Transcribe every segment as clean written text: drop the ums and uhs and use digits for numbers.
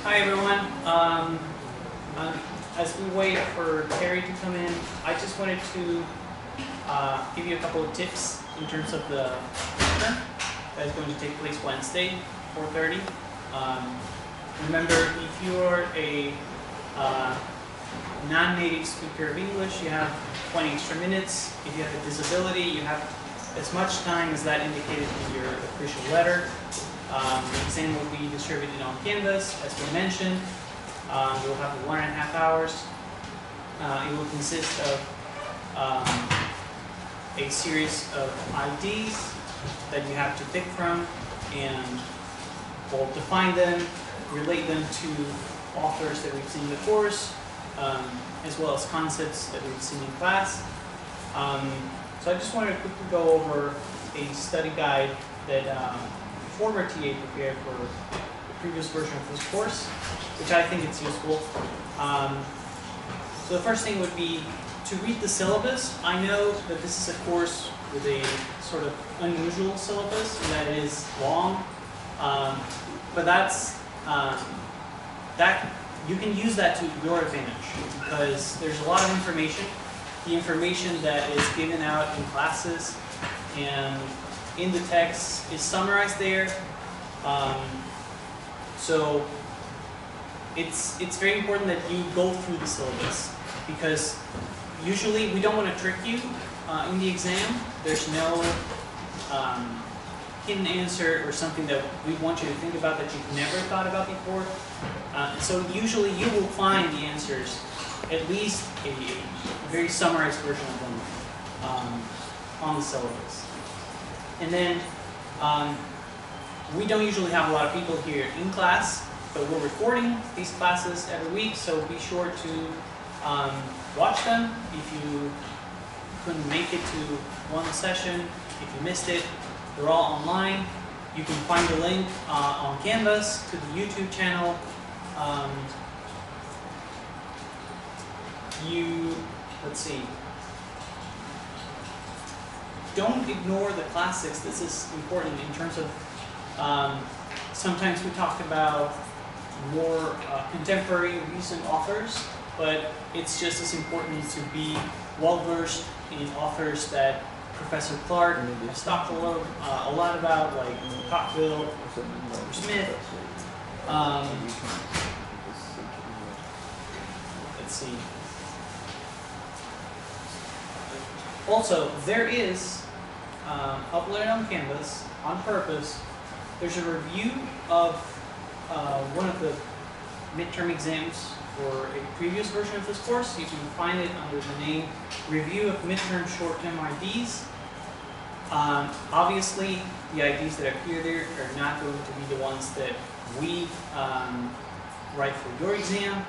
Hi everyone. As we wait for Terry to come in, I just wanted to give you a couple of tips in terms of the midterm that is going to take place Wednesday, 4:30. Remember, if you are a non-native speaker of English, you have 20 extra minutes. If you have a disability, you have as much time as that indicated in your official letter. The exam will be distributed on Canvas, as we mentioned. You'll have 1.5 hours. It will consist of a series of IDs that you have to pick from, and we'll define them, relate them to authors that we've seen in the course, as well as concepts that we've seen in class. So I just wanted to quickly go over a study guide that former TA prepared for the previous version of this course, which I think is useful. So the first thing would be to read the syllabus. I know that this is a course with a sort of unusual syllabus, and that it is long, but that you can use that to your advantage, because there's a lot of information. The information that is given out in classes and in the text is summarized there. So it's very important that you go through the syllabus, because usually we don't want to trick you in the exam. There's no hidden answer or something that we want you to think about that you've never thought about before. So usually you will find the answers, at least a very summarized version of them on the syllabus. And then we don't usually have a lot of people here in class, but we're recording these classes every week, so be sure to watch them. If you couldn't make it to one session, if you missed it, they're all online. You can find the link on Canvas to the YouTube channel. Let's see. Don't ignore the classics. This is important in terms of, sometimes we talk about more contemporary, recent authors, but it's just as important to be well-versed in authors that Professor Clark has talked a lot about, like Cockville, Smith. Let's see. Also, there is, uploaded on Canvas, on purpose, there's a review of one of the midterm exams for a previous version of this course. You can find it under the name Review of Midterm Short-Term IDs. Obviously, the IDs that appear there are not going to be the ones that we write for your exam,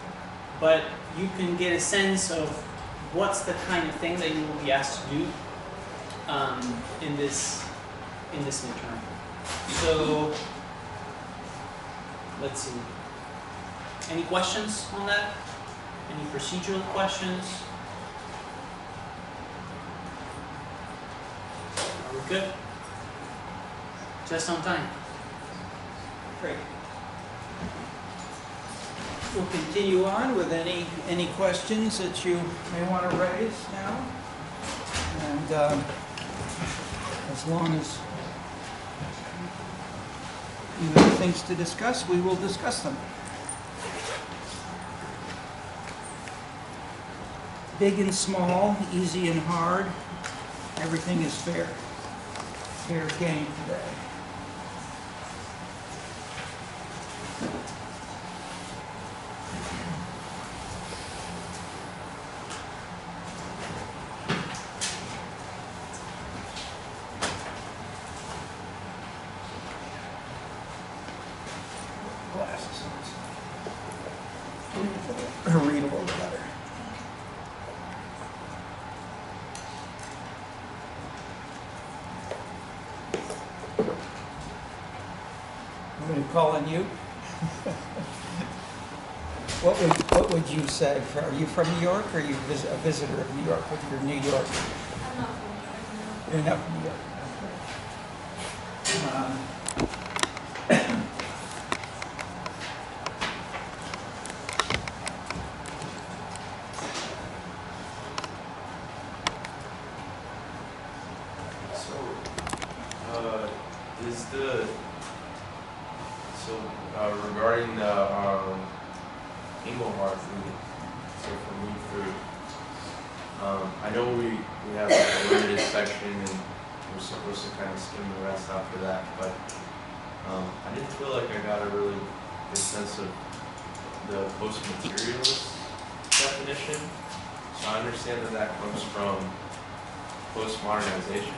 but you can get a sense of what's the kind of thing that you will be asked to do in this midterm. So let's see. Any questions on that? Any procedural questions? Are we good? Just on time. Great. We'll continue on with any questions that you may want to raise now. And as long as you have things to discuss, we will discuss them. Big and small, easy and hard, everything is fair. Fair game today. Glasses. Read a little better. I'm going to call on you. What would you say? Are you from New York, or are you a visitor of New York with your New York? You're not from New York. Is the so regarding the Engelhardt reading, so from week 3, I know we have like a limited section and we're supposed to kind of skim the rest after that, but I didn't feel like I got a really good sense of the post-materialist definition. So I understand that that comes from post-modernization.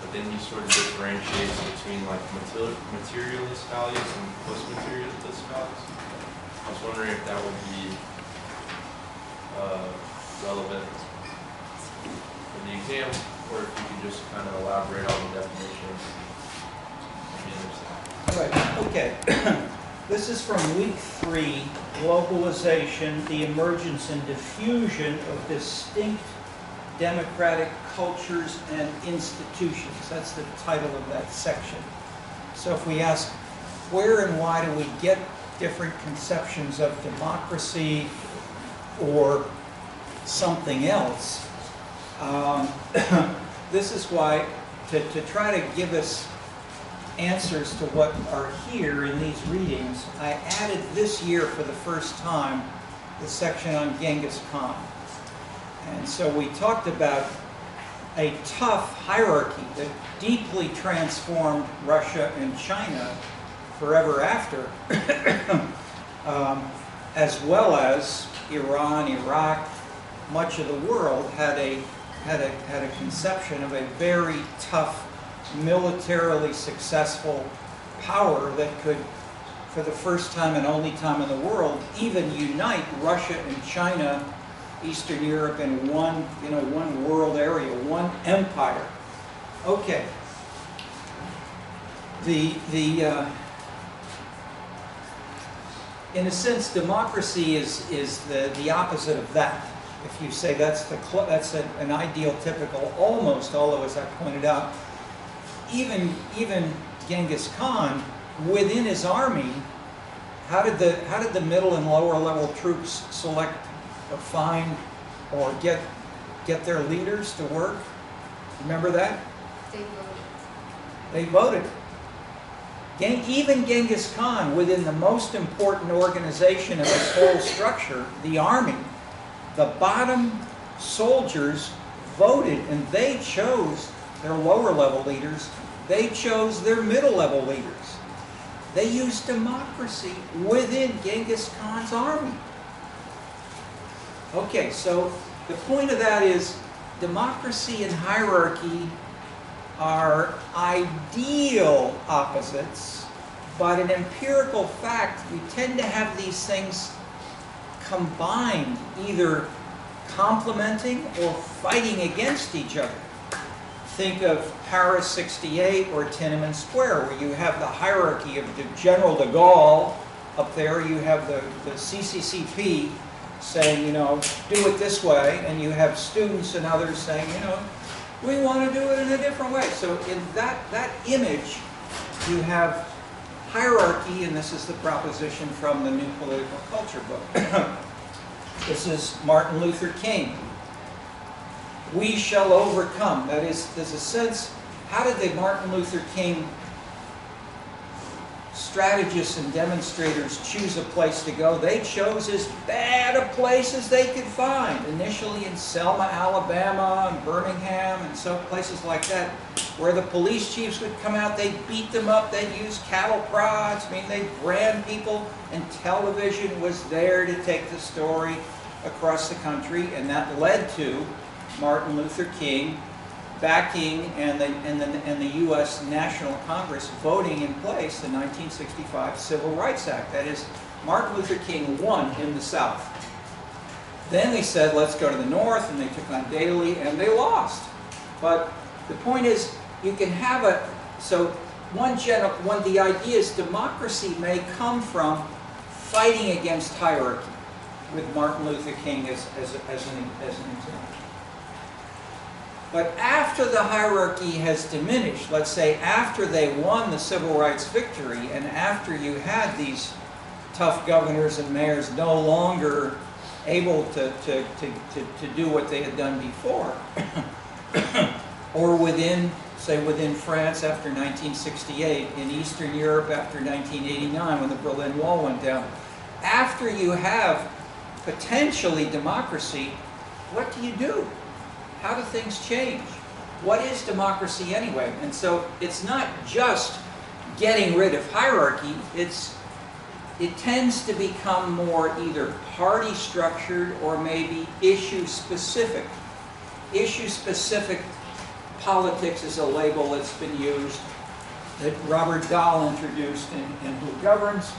But then he sort of differentiates between like materialist values and post-materialist values. I was wondering if that would be relevant for the exam, or if you could just kind of elaborate on the definition. Right, okay. This is from week 3, globalization, the emergence and diffusion of distinct democratic cultures and institutions. That's the title of that section. So if we ask, where and why do we get different conceptions of democracy or something else? This is why, to try to give us answers to what are here in these readings, I added this year for the first time the section on Genghis Khan. And so we talked about a tough hierarchy that deeply transformed Russia and China forever after, as well as Iran, Iraq. Much of the world had a conception of a very tough, militarily successful power that could, for the first time and only time in the world, even unite Russia and China, Eastern Europe in one world area, one empire. Okay. In a sense, democracy is the opposite of that. If you say that's an ideal, typical, almost, although as I pointed out, even Genghis Khan, within his army, how did the middle and lower level troops select or find or get their leaders to work? Remember that? They voted. Even Genghis Khan, within the most important organization of his whole structure, the army, the bottom soldiers voted, and they chose their lower level leaders. They chose their middle level leaders. They used democracy within Genghis Khan's army. Okay, so the point of that is democracy and hierarchy are ideal opposites, but in empirical fact, we tend to have these things combined, either complementing or fighting against each other. Think of Paris 68 or Tiananmen Square, where you have the hierarchy of the General de Gaulle up there, you have the CCCP saying, do it this way, and you have students and others saying, we want to do it in a different way. So in that image, you have hierarchy, and this is the proposition from the New Political Culture book. This is Martin Luther King. We shall overcome. That is, there's a sense, how did the Martin Luther King strategists and demonstrators choose a place to go? They chose as bad a place as they could find. Initially in Selma, Alabama, and Birmingham, and so places like that, where the police chiefs would come out, they'd beat them up, they'd use cattle prods, they'd brand people, and television was there to take the story across the country, and that led to Martin Luther King backing and the U.S. National Congress voting in place the 1965 Civil Rights Act. That is, Martin Luther King won in the South. Then they said, let's go to the North, and they took on Daley, and they lost. But the point is, you can have the idea is democracy may come from fighting against hierarchy, with Martin Luther King as an example. But after the hierarchy has diminished, let's say after they won the civil rights victory, and after you had these tough governors and mayors no longer able to do what they had done before, or within say within France after 1968, in Eastern Europe after 1989 when the Berlin Wall went down. After you have potentially democracy, what do you do? How do things change? What is democracy anyway? And so it's not just getting rid of hierarchy, it tends to become more either party structured or maybe issue specific. Issue specific politics is a label that's been used that Robert Dahl introduced in Who Governs,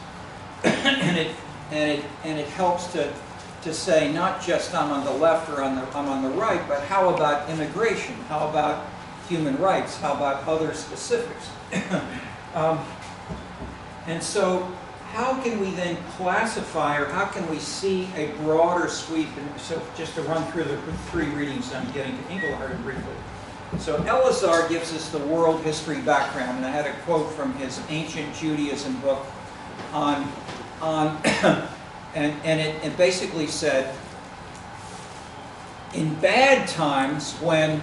and it helps to say not just I'm on the left or I'm on the right, but how about immigration? How about human rights? How about other specifics? And so how can we then classify, or how can we see a broader sweep? And so just to run through the three readings, I'm getting to Engelhardt briefly. So Elazar gives us the world history background, and I had a quote from his Ancient Judaism book on and it basically said, in bad times when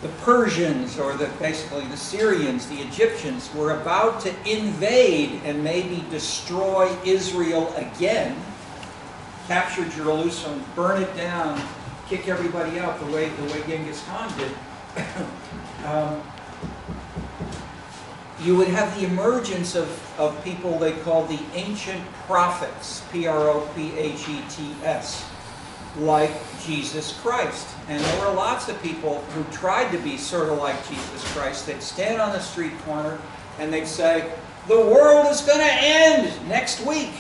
the Persians, or basically the Syrians, the Egyptians, were about to invade and maybe destroy Israel again, capture Jerusalem, burn it down, kick everybody out the way Genghis Khan did, you would have the emergence of people they called the ancient prophets, P-R-O-P-H-E-T-S, like Jesus Christ. And there were lots of people who tried to be sort of like Jesus Christ. They'd stand on the street corner and they'd say, the world is going to end next week.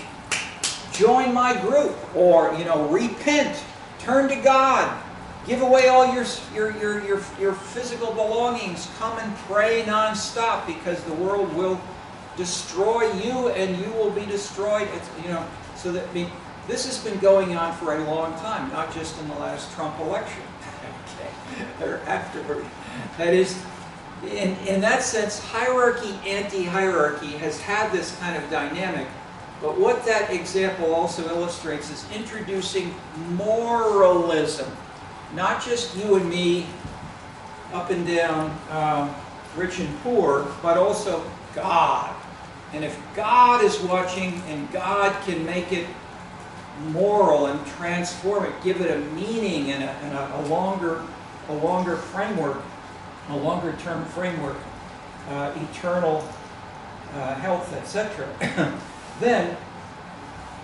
Join my group. Or, repent. Turn to God. Give away all your physical belongings. Come and pray nonstop, because the world will destroy you and you will be destroyed. So that this has been going on for a long time, not just in the last Trump election, or afterward. That is, in that sense, hierarchy, anti-hierarchy has had this kind of dynamic. But what that example also illustrates is introducing moralism. Not just you and me, up and down, rich and poor, but also God. And if God is watching and God can make it moral and transform it, give it a meaning and a longer framework, a longer term framework, eternal health, etc. Then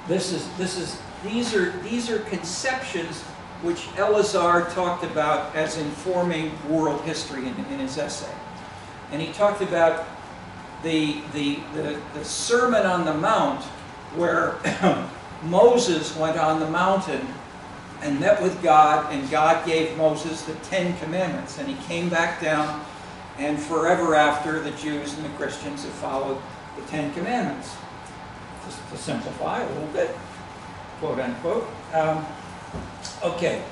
these are conceptions which Elazar talked about as informing world history in his essay. And he talked about the Sermon on the Mount, where Moses went on the mountain and met with God, and God gave Moses the 10 Commandments, and he came back down, and forever after, the Jews and the Christians have followed the 10 Commandments. Just to simplify a little bit, quote unquote. Okay,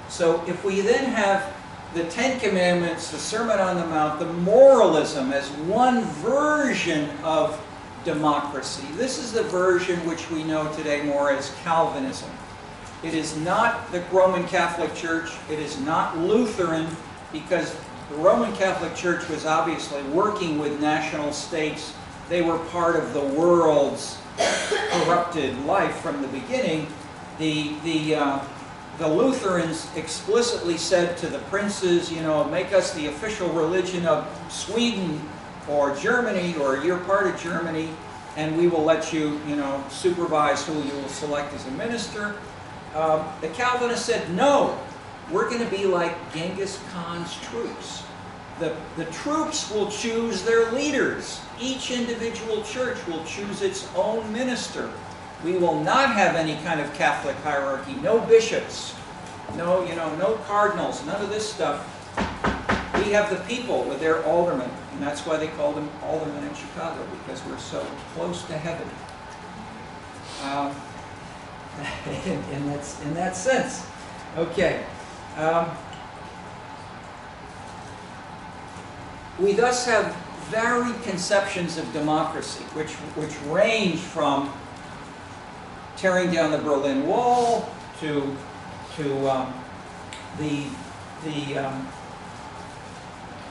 so if we then have the 10 Commandments, the Sermon on the Mount, the moralism as one version of democracy. This is the version which we know today more as Calvinism. It is not the Roman Catholic Church. It is not Lutheran, because the Roman Catholic Church was obviously working with national states. They were part of the world's corrupted life from the beginning. The Lutherans explicitly said to the princes, make us the official religion of Sweden or Germany, or you're part of Germany, and we will let you, supervise who you will select as a minister. The Calvinists said, no, we're going to be like Genghis Khan's troops. The troops will choose their leaders. Each individual church will choose its own minister. We will not have any kind of Catholic hierarchy. No bishops, no cardinals, none of this stuff. We have the people with their aldermen, and that's why they call them aldermen in Chicago, because we're so close to heaven. In that sense. Okay. We thus have varied conceptions of democracy, which range from tearing down the Berlin Wall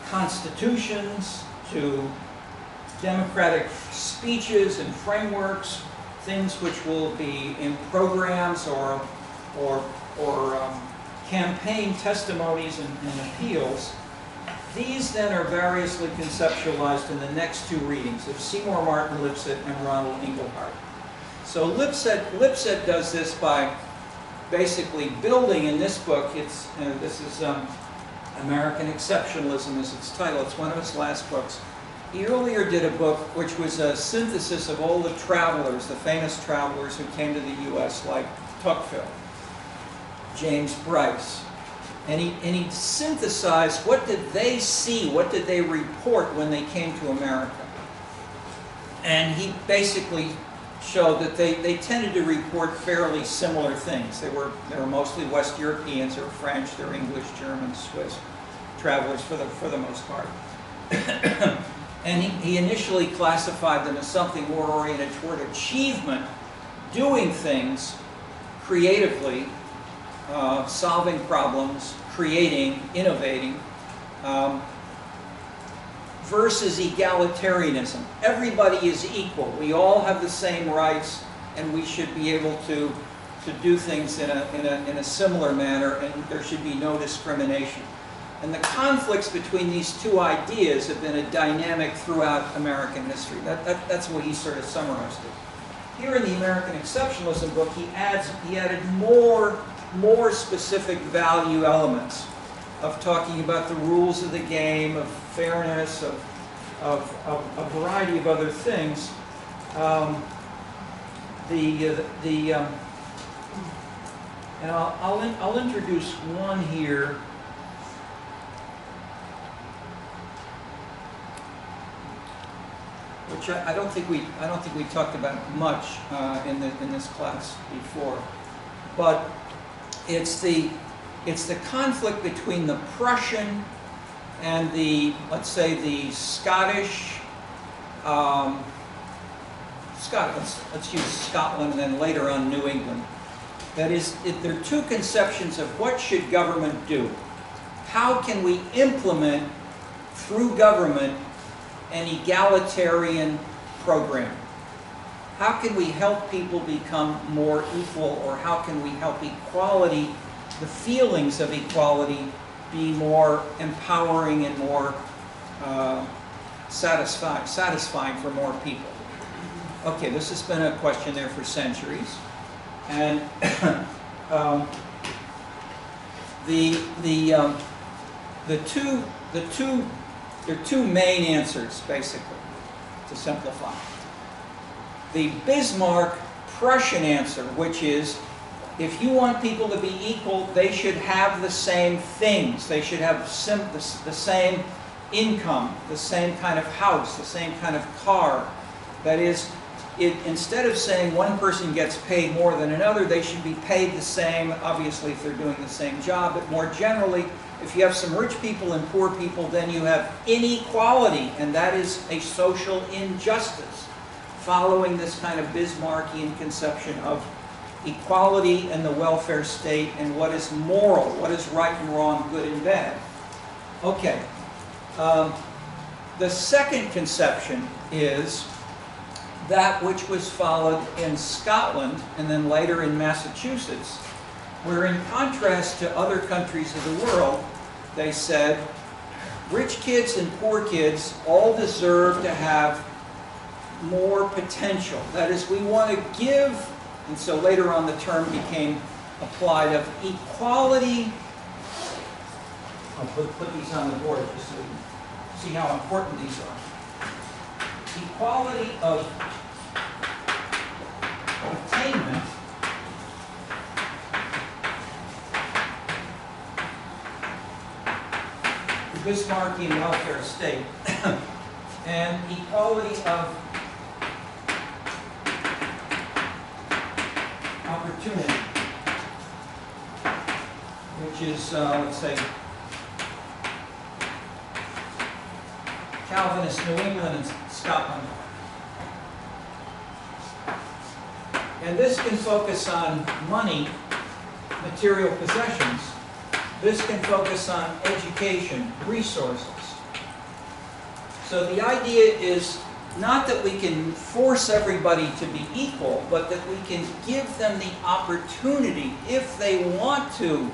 constitutions to democratic speeches and frameworks, things which will be in programs or campaign testimonies and appeals. These then are variously conceptualized in the next two readings of Seymour Martin Lipset and Ronald Inglehart. So Lipset does this by basically building in this book. This is American Exceptionalism is its title. It's one of his last books. He earlier did a book which was a synthesis of all the travelers, the famous travelers who came to the U.S. like Tocqueville, James Bryce. And he synthesized what did they see, what did they report when they came to America. And he basically showed that they tended to report fairly similar things. They were mostly West Europeans, or French, they're English, German, Swiss travelers for the most part. And he initially classified them as something more oriented toward achievement, doing things creatively, solving problems, creating, innovating, versus egalitarianism. Everybody is equal. We all have the same rights, and we should be able to do things in a similar manner, and there should be no discrimination. And the conflicts between these two ideas have been a dynamic throughout American history. That's what he sort of summarized it. Here in the American Exceptionalism book, he added more specific value elements of talking about the rules of the game, of fairness, of a variety of other things. And I'll introduce one here. Which I don't think we talked about much in this class before, but it's the conflict between the Prussian and the, let's say, the Scottish. Let's use Scotland and then later on New England. That is, there are two conceptions of what should government do. How can we implement through government an egalitarian program? How can we help people become more equal, or how can we help equality, the feelings of equality, be more empowering and more satisfying for more people? Okay, this has been a question there for centuries, and there are two main answers, basically, to simplify. The Bismarck-Prussian answer, which is, if you want people to be equal, they should have the same things. They should have the same income, the same kind of house, the same kind of car. That is, instead of saying one person gets paid more than another, they should be paid the same, obviously, if they're doing the same job, but more generally, if you have some rich people and poor people, then you have inequality, and that is a social injustice, following this kind of Bismarckian conception of equality and the welfare state and what is moral, what is right and wrong, good and bad. Okay. The second conception is that which was followed in Scotland and then later in Massachusetts, where in contrast to other countries of the world, they said, rich kids and poor kids all deserve to have more potential. That is, we want to give, and so later on the term became applied of equality. I'll put these on the board just so you can see how important these are. Equality of attainment Bismarckian welfare state, and equality of opportunity, which is, let's say, Calvinist New England and Scotland. And this can focus on money, material possessions. This can focus on education, resources. So the idea is not that we can force everybody to be equal, but that we can give them the opportunity, if they want to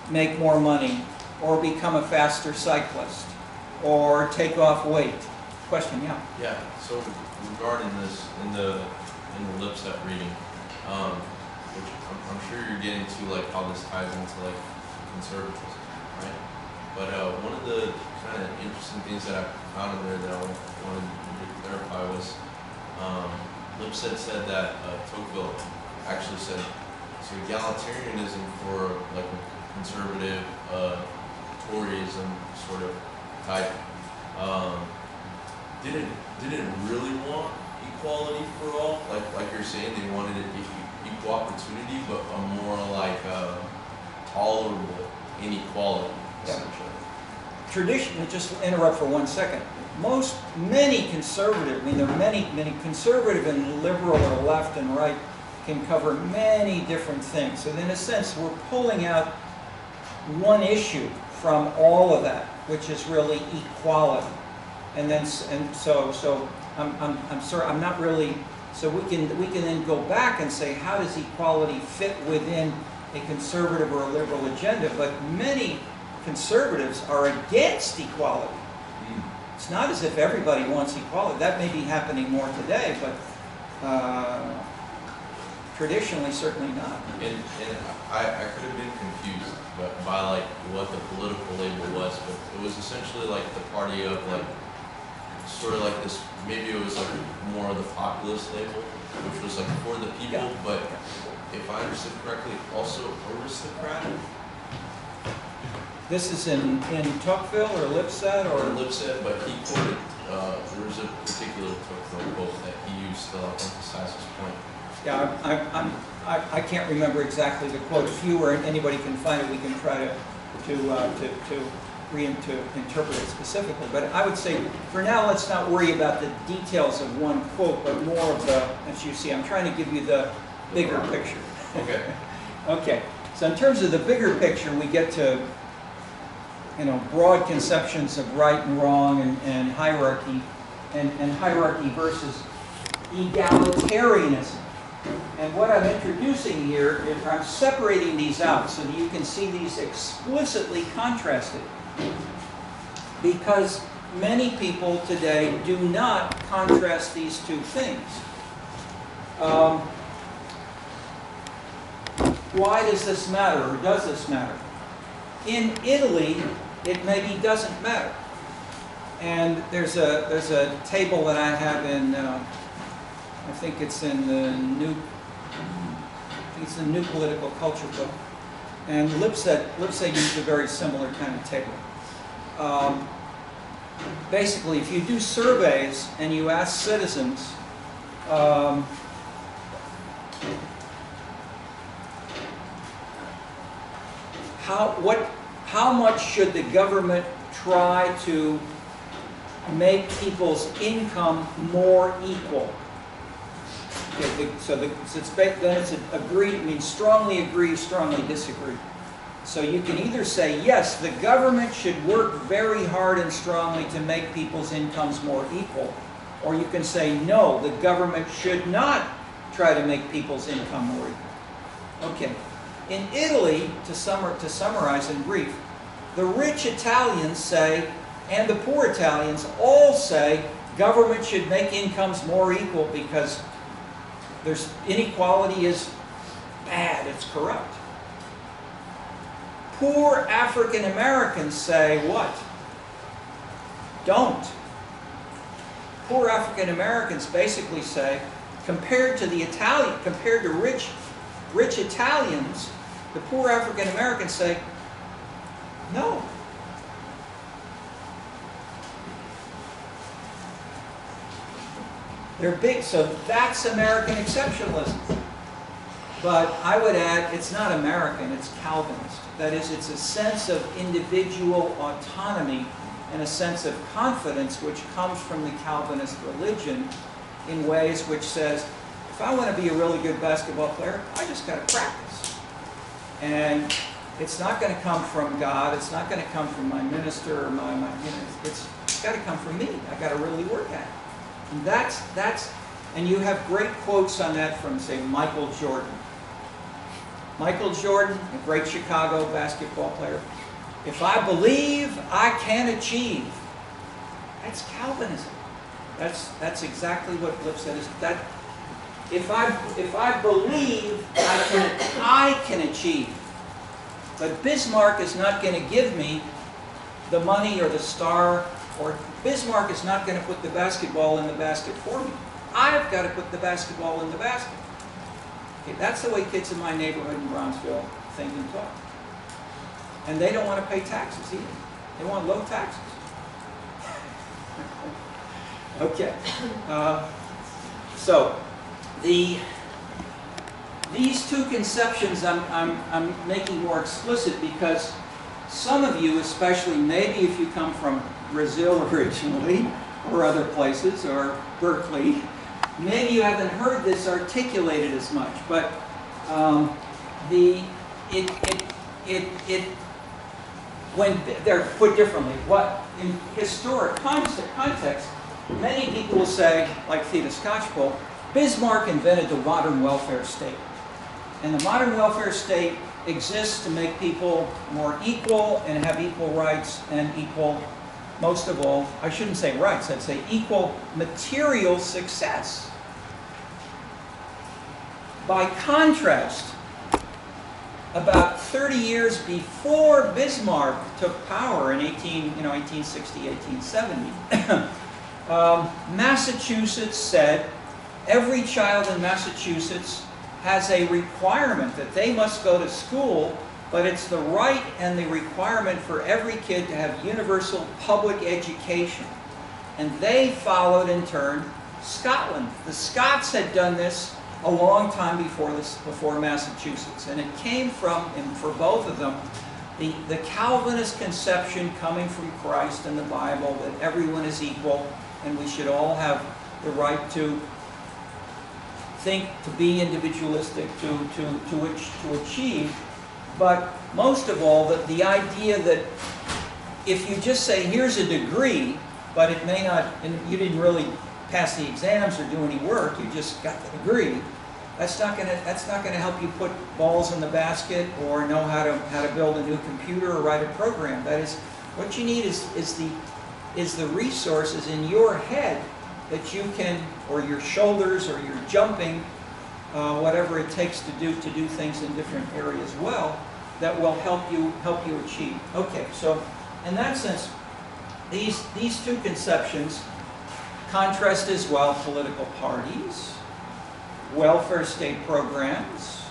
make more money, or become a faster cyclist, or take off weight. Question, yeah? Yeah, so regarding this, in the Lipset reading, which I'm sure you're getting to, like, how this ties into, like, conservatism, right? But one of the kind of interesting things that I found in there that I wanted to clarify was, Lipset said that Tocqueville actually said, so egalitarianism for, like, a conservative Toryism sort of type, didn't really want equality for all, like you're saying, they wanted it equal opportunity, but a more like tolerable inequality, essentially. Traditionally, just to interrupt for 1 second, many conservative, I mean, there are many conservative and liberal or left and right can cover many different things. So in a sense, we're pulling out one issue from all of that, which is really equality. And so I'm sorry, I'm not really. So we can then go back and say, how does equality fit within a conservative or a liberal agenda? But many conservatives are against equality. It's not as if everybody wants equality. That may be happening more today, but traditionally, certainly not. And I could have been confused by like what the political label was, but it was essentially like the party of like, sort of like this, maybe it was like more of the populist label, which was like for the people, Yeah. but if I understood correctly, also aristocratic. This is in Tocqueville or Lipset Or or Lipset, but he quoted, there was a particular Tocqueville quote that he used to emphasize his point. yeah. I can't remember exactly the quote. If you or anybody can find it, we can try to interpret it specifically. But I would say, for now, let's not worry about the details of one quote, but more of the, as you see, I'm trying to give you the bigger picture. Okay. Okay, so in terms of the bigger picture, we get to, broad conceptions of right and wrong and hierarchy, and hierarchy versus egalitarianism. And what I'm introducing here is I'm separating these out so that you can see these explicitly contrasted. Because many people today do not contrast these two things. Why does this matter, or does this matter? In Italy, it maybe doesn't matter. And there's a table that I have in, I think it's in the New Political Culture book. And Lipset used a very similar kind of table. Basically, if you do surveys and you ask citizens, how much should the government try to make people's income more equal? Okay, then it's agree. I mean, strongly agree, strongly disagree. So you can either say, yes, the government should work very hard and strongly to make people's incomes more equal. Or you can say, no, the government should not try to make people's income more equal. Okay. In Italy, to summarize in brief, the rich Italians say, and the poor Italians all say, government should make incomes more equal because inequality is bad, it's corrupt. Poor African Americans say what? Don't. Poor African Americans basically say, compared to rich Italians, the poor African Americans say, no. They're big, so that's American exceptionalism. But I would add, it's not American, it's Calvinist. That is, it's a sense of individual autonomy and a sense of confidence which comes from the Calvinist religion in ways which says, if I want to be a really good basketball player, I just got to practice. And it's not going to come from God, it's not going to come from my minister or It's got to come from me. I got to really work at it. And and you have great quotes on that from, say, Michael Jordan. Michael Jordan, a great Chicago basketball player. If I believe, I can achieve. That's Calvinism. That's exactly what Lipset is. That if I believe, I can achieve. But Bismarck is not going to give me the money or the star, or Bismarck is not going to put the basketball in the basket for me. I've got to put the basketball in the basket. Okay, that's the way kids in my neighborhood in Bronzeville think and talk. And they don't want to pay taxes either. They want low taxes. Okay. So these two conceptions I'm making more explicit because some of you, especially maybe if you come from Brazil originally or other places or Berkeley, maybe you haven't heard this articulated as much. But when they're put differently, what in historic context, many people will say, like Theda Skocpol, Bismarck invented the modern welfare state. And the modern welfare state exists to make people more equal and have equal rights and equal, most of all, I shouldn't say rights, I'd say equal material success. By contrast, about 30 years before Bismarck took power in 1860, 1870, Massachusetts said every child in Massachusetts has a requirement that they must go to school, but it's the right and the requirement for every kid to have universal public education. And they followed in turn Scotland. The Scots had done this a long time before Massachusetts, and it came from, and for both of them, the Calvinist conception coming from Christ and the Bible that everyone is equal and we should all have the right to think, to be individualistic, to achieve. But most of all, the idea that if you just say, here's a degree, but it may not, and you didn't really pass the exams or do any work, you just got the degree, that's not going to help you put balls in the basket or know how to build a new computer or write a program. That is, what you need is the resources in your head that you can, or your shoulders, or your jumping, whatever it takes to do things in different areas well, that will help you achieve. Okay, so in that sense, these two conceptions contrast as well political parties, welfare state programs,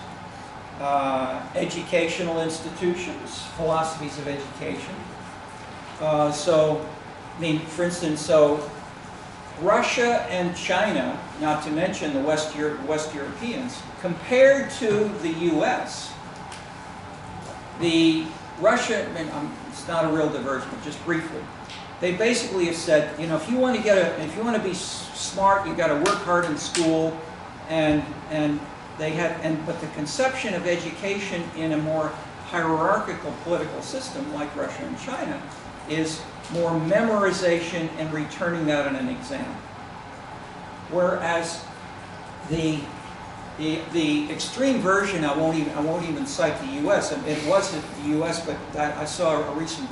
educational institutions, philosophies of education. For instance, so Russia and China, not to mention the West Europeans, compared to the U.S., it's not a real diversion, but just briefly, they basically have said, if you want to be smart, you've got to work hard in school, but the conception of education in a more hierarchical political system like Russia and China is more memorization and returning that on an exam. Whereas the extreme version, I won't even cite the U.S. It wasn't the U.S., but I saw a recent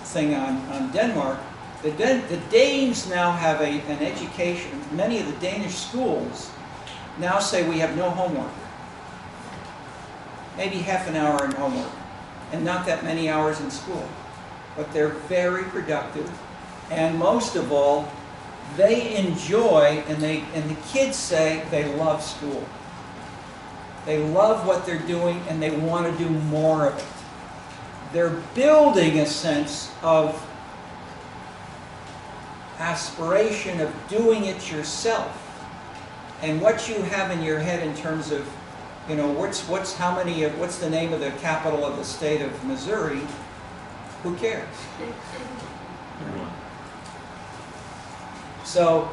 thing on Denmark. The Danes now have an education. Many of the Danish schools now say we have no homework. Maybe half an hour in homework, and not that many hours in school. But they're very productive, and most of all, they enjoy, and the kids say they love school. They love what they're doing, and they want to do more of it. They're building a sense of aspiration of doing it yourself, and what you have in your head in terms of, what's the name of the capital of the state of Missouri? Who cares? So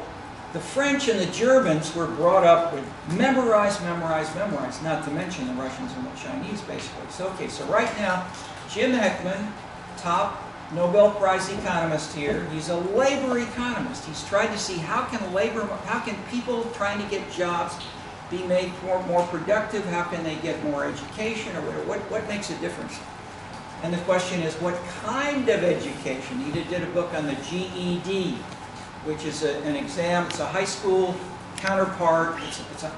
the French and the Germans were brought up with memorize, memorize, memorize, not to mention the Russians and the Chinese, basically. So right now, Jim Heckman, top Nobel Prize economist here. He's a labor economist. He's tried to see how can people trying to get jobs be made more productive? How can they get more education or whatever? What makes a difference? And the question is, what kind of education? He did a book on the GED, which is an exam. It's a high school counterpart.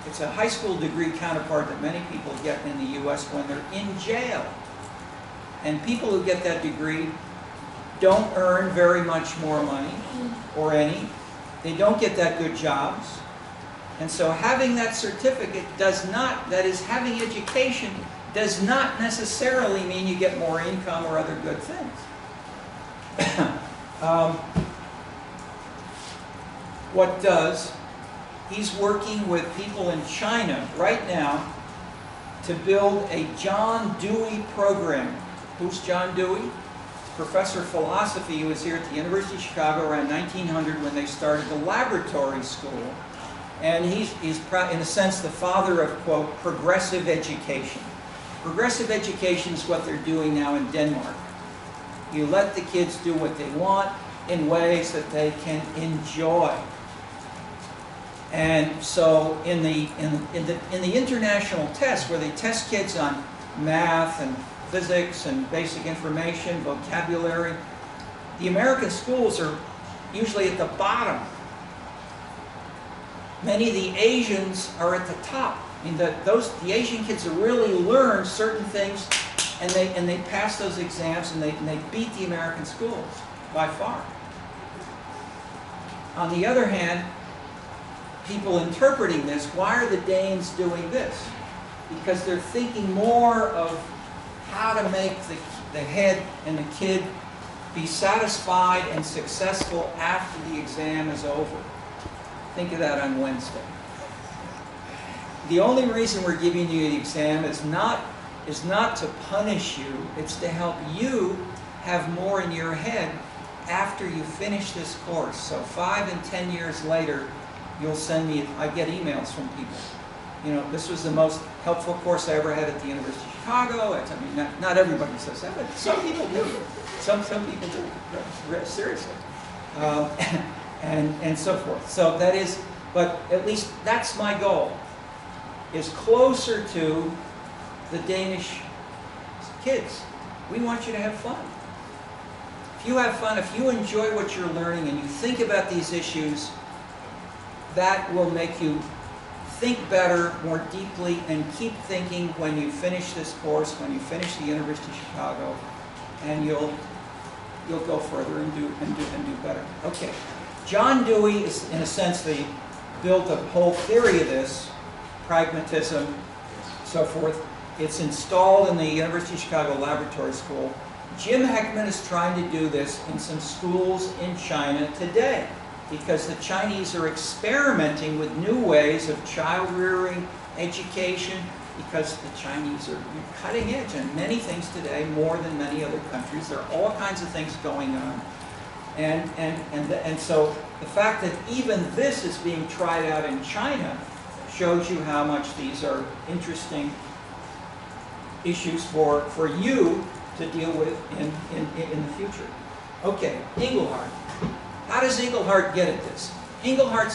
It's a high school degree counterpart that many people get in the U.S. when they're in jail. And people who get that degree don't earn very much more money, or any. They don't get that good jobs. And so having that certificate that is having education, does not necessarily mean you get more income or other good things. What does? He's working with people in China right now to build a John Dewey program. Who's John Dewey? Professor of philosophy who was here at the University of Chicago around 1900 when they started the laboratory school. And he's in a sense the father of, quote, progressive education. Progressive education is what they're doing now in Denmark. You let the kids do what they want in ways that they can enjoy. And so in the international tests where they test kids on math and physics and basic information, vocabulary, the American schools are usually at the bottom. Many of the Asians are at the top. I mean, the Asian kids have really learned certain things, and they pass those exams, and they beat the American schools by far. On the other hand, people interpreting this, why are the Danes doing this? Because they're thinking more of how to make the head and the kid be satisfied and successful after the exam is over. Think of that on Wednesday. The only reason we're giving you the exam is not to punish you, it's to help you have more in your head after you finish this course. So 5 and 10 years later, you'll send me, I get emails from people. You know, this was the most helpful course I ever had at the University of Chicago. I mean, not everybody says that, but some people do. Some people do, seriously. And so forth. So that is, but at least that's my goal, is closer to the Danish kids. We want you to have fun. If you have fun, if you enjoy what you're learning and you think about these issues, that will make you think better, more deeply, and keep thinking when you finish this course, when you finish the University of Chicago, and you'll go further and do better. Okay. John Dewey is, in a sense, they built a whole theory of this, pragmatism, so forth. It's installed in the University of Chicago Laboratory School. Jim Heckman is trying to do this in some schools in China today, because the Chinese are experimenting with new ways of child rearing, education, because the Chinese are cutting edge on many things today, more than many other countries. There are all kinds of things going on. And so the fact that even this is being tried out in China shows you how much these are interesting issues for you to deal with in the future. Okay, Engelhardt. How does Engelhardt get at this? Engelhardt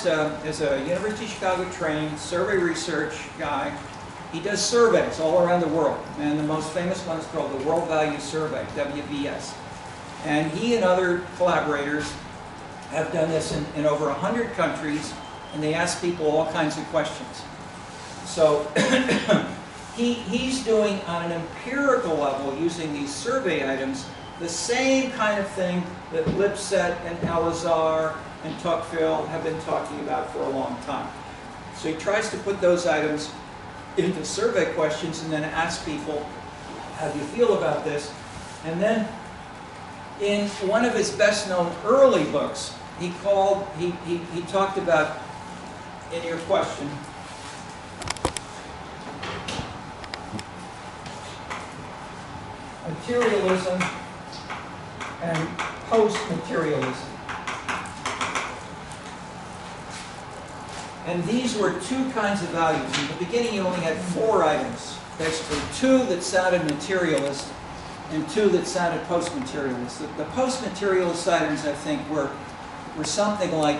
is a University of Chicago trained survey research guy. He does surveys all around the world, and the most famous one is called the World Value Survey, WVS. And he and other collaborators have done this in over 100 countries, and they ask people all kinds of questions. So he's doing on an empirical level, using these survey items, the same kind of thing that Lipset and Elazar and Tocqueville have been talking about for a long time. So he tries to put those items into survey questions and then ask people, how do you feel about this? And then in one of his best-known early books, he talked about, in your question, materialism and post-materialism. And these were two kinds of values. In the beginning, you only had 4 items, basically 2 that sounded materialist and two that sounded post-materialist. The post-materialist items, I think, were something like,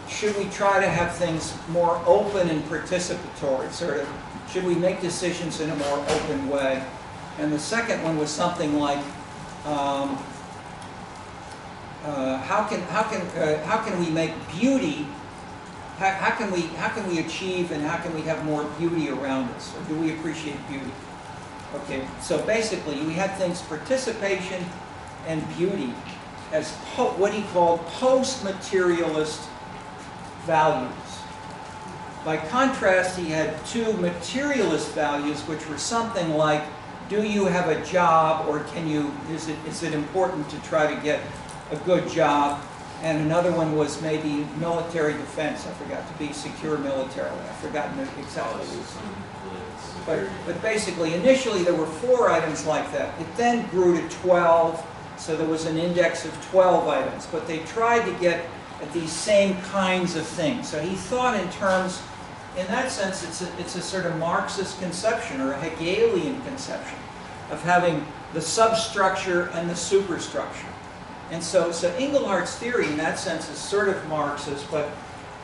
should we try to have things more open and participatory? Sort of, should we make decisions in a more open way? And the second one was something like, how can we make beauty? How can we achieve and how can we have more beauty around us? Or do we appreciate beauty? Okay, so basically we had things participation and beauty as what he called post-materialist values. By contrast, he had two materialist values, which were something like, do you have a job, or is it important to try to get a good job? And another one was maybe military defense. I forgot to be secure militarily. I've forgotten exactly. But basically, initially there were 4 items like that. It then grew to 12, so there was an index of 12 items. But they tried to get at these same kinds of things. So he thought in terms, in that sense, it's a sort of Marxist conception or a Hegelian conception of having the substructure and the superstructure. And so Englehart's theory in that sense is sort of Marxist, but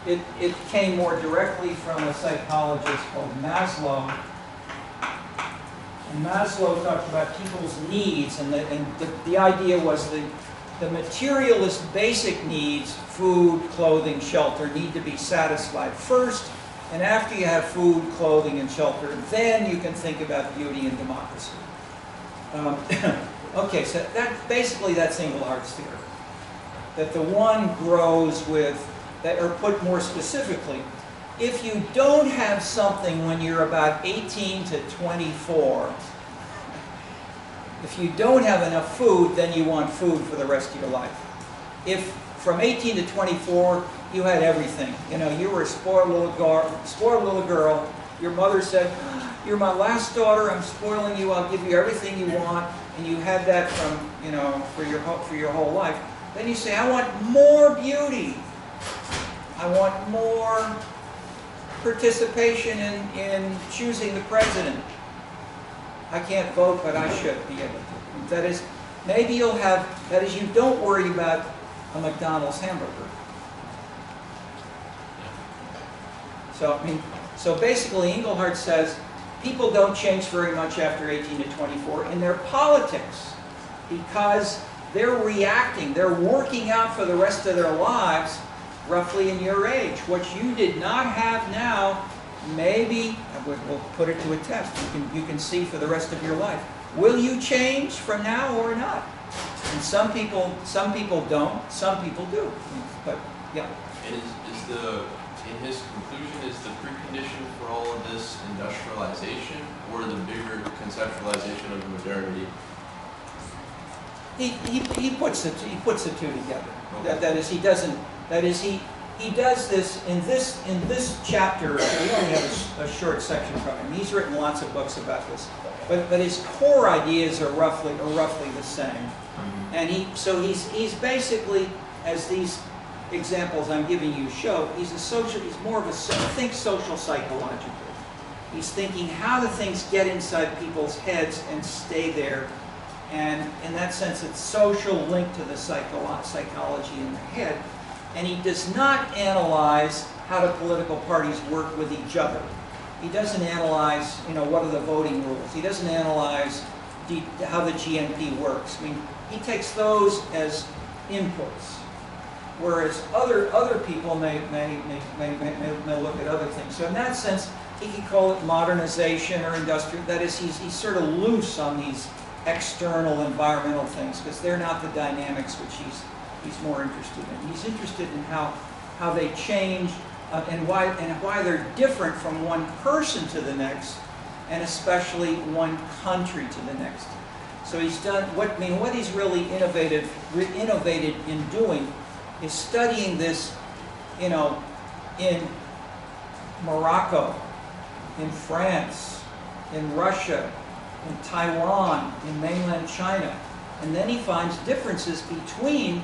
it came more directly from a psychologist called Maslow. And Maslow talked about people's needs, and the idea was the materialist basic needs, food, clothing, shelter, need to be satisfied first, and after you have food, clothing, and shelter, then you can think about beauty and democracy. Okay, so that's Englehart's theory. That the one grows with, or put more specifically, if you don't have something when you're about 18 to 24, if you don't have enough food, then you want food for the rest of your life. If from 18 to 24, you had everything. You know, you were a spoiled little girl. Your mother said, "You're my last daughter. I'm spoiling you. I'll give you everything you want." And you had that from, you know, for your whole life. Then you say, "I want more beauty. I want more participation in choosing the president. I can't vote, but I should be able to." That is, maybe you'll have, that is, you don't worry about a McDonald's hamburger. So, I mean, so basically Englehart says people don't change very much after 18 to 24 in their politics because they're reacting, they're working out for the rest of their lives roughly in your age. What you did not have now, maybe, we'll put it to a test, you can see for the rest of your life. Will you change from now or not? And some people don't, some people do. But, yeah. And in his conclusion, is the precondition for all of this industrialization or the bigger conceptualization of modernity? He puts the two together. Okay. That is, he doesn't. That is, he does this in this chapter. We only have a short section from him. He's written lots of books about this, but his core ideas are roughly the same. Mm-hmm. And he's basically, as these examples I'm giving you show, he's more of a social psychologically. He's thinking how do things get inside people's heads and stay there. And in that sense, it's social linked to the psychology in the head. And he does not analyze how do political parties work with each other. He doesn't analyze, you know, what are the voting rules. He doesn't analyze how the GNP works. I mean, he takes those as inputs, whereas other people may look at other things. So in that sense, he could call it modernization or industrial. That is, he's sort of loose on these external environmental things because they're not the dynamics which he's more interested in. He's interested in how they change and why they're different from one person to the next, and especially one country to the next. So he's done what he's really innovated in doing is studying this, you know, in Morocco, in France, in Russia, in Taiwan, in mainland China. And then he finds differences between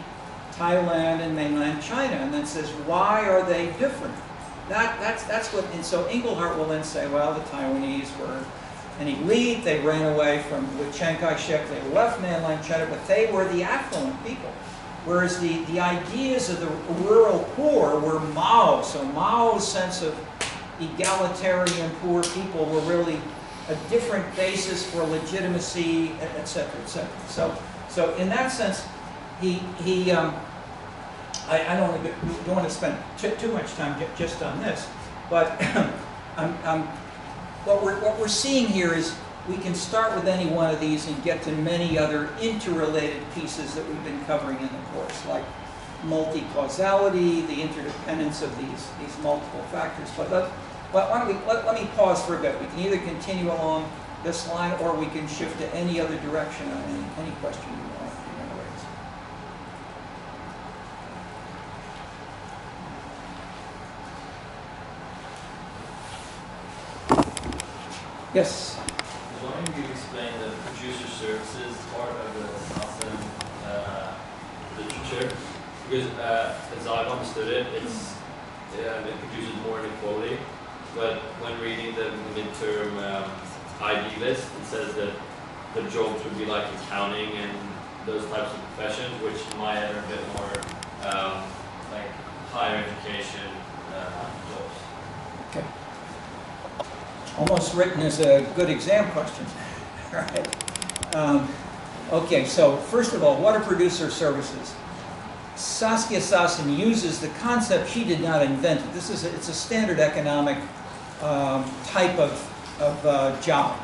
Thailand and mainland China, and then says, why are they different? That's what, and so Englehart will then say, well, the Taiwanese were an elite. They ran away with Chiang Kai-shek. They left mainland China, but they were the affluent people. Whereas the ideas of the rural poor were Mao. So Mao's sense of egalitarian poor people were really a different basis for legitimacy, et cetera, et cetera. So in that sense, I don't want to spend too much time just on this, but what we're seeing here is we can start with any one of these and get to many other interrelated pieces that we've been covering in the course, like multi-causality, the interdependence of these multiple factors. But let me pause for a bit. We can either continue along this line or we can shift to any other direction on any question you want to raise. Yes? I was wondering if you could explain the producer services part of the Sassen literature, because as I've understood it, it produces more inequality, but when reading the midterm ID list, it says that the jobs would be like accounting and those types of professions, which might have a bit more like higher education jobs. Okay. Almost written as a good exam question. All right. Okay, so first of all, what are producer services? Saskia Sassen uses the concept. She did not invent it. It's a standard economic type of job.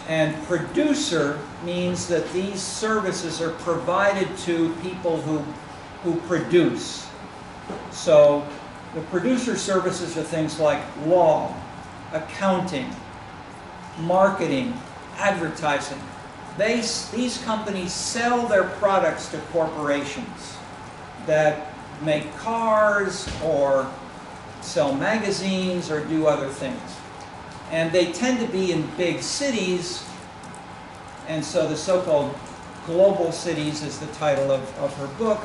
And producer means that these services are provided to people who produce. So the producer services are things like law, accounting, marketing, advertising. These companies sell their products to corporations that make cars or sell magazines or do other things. And they tend to be in big cities, and so the so-called global cities is the title of her book,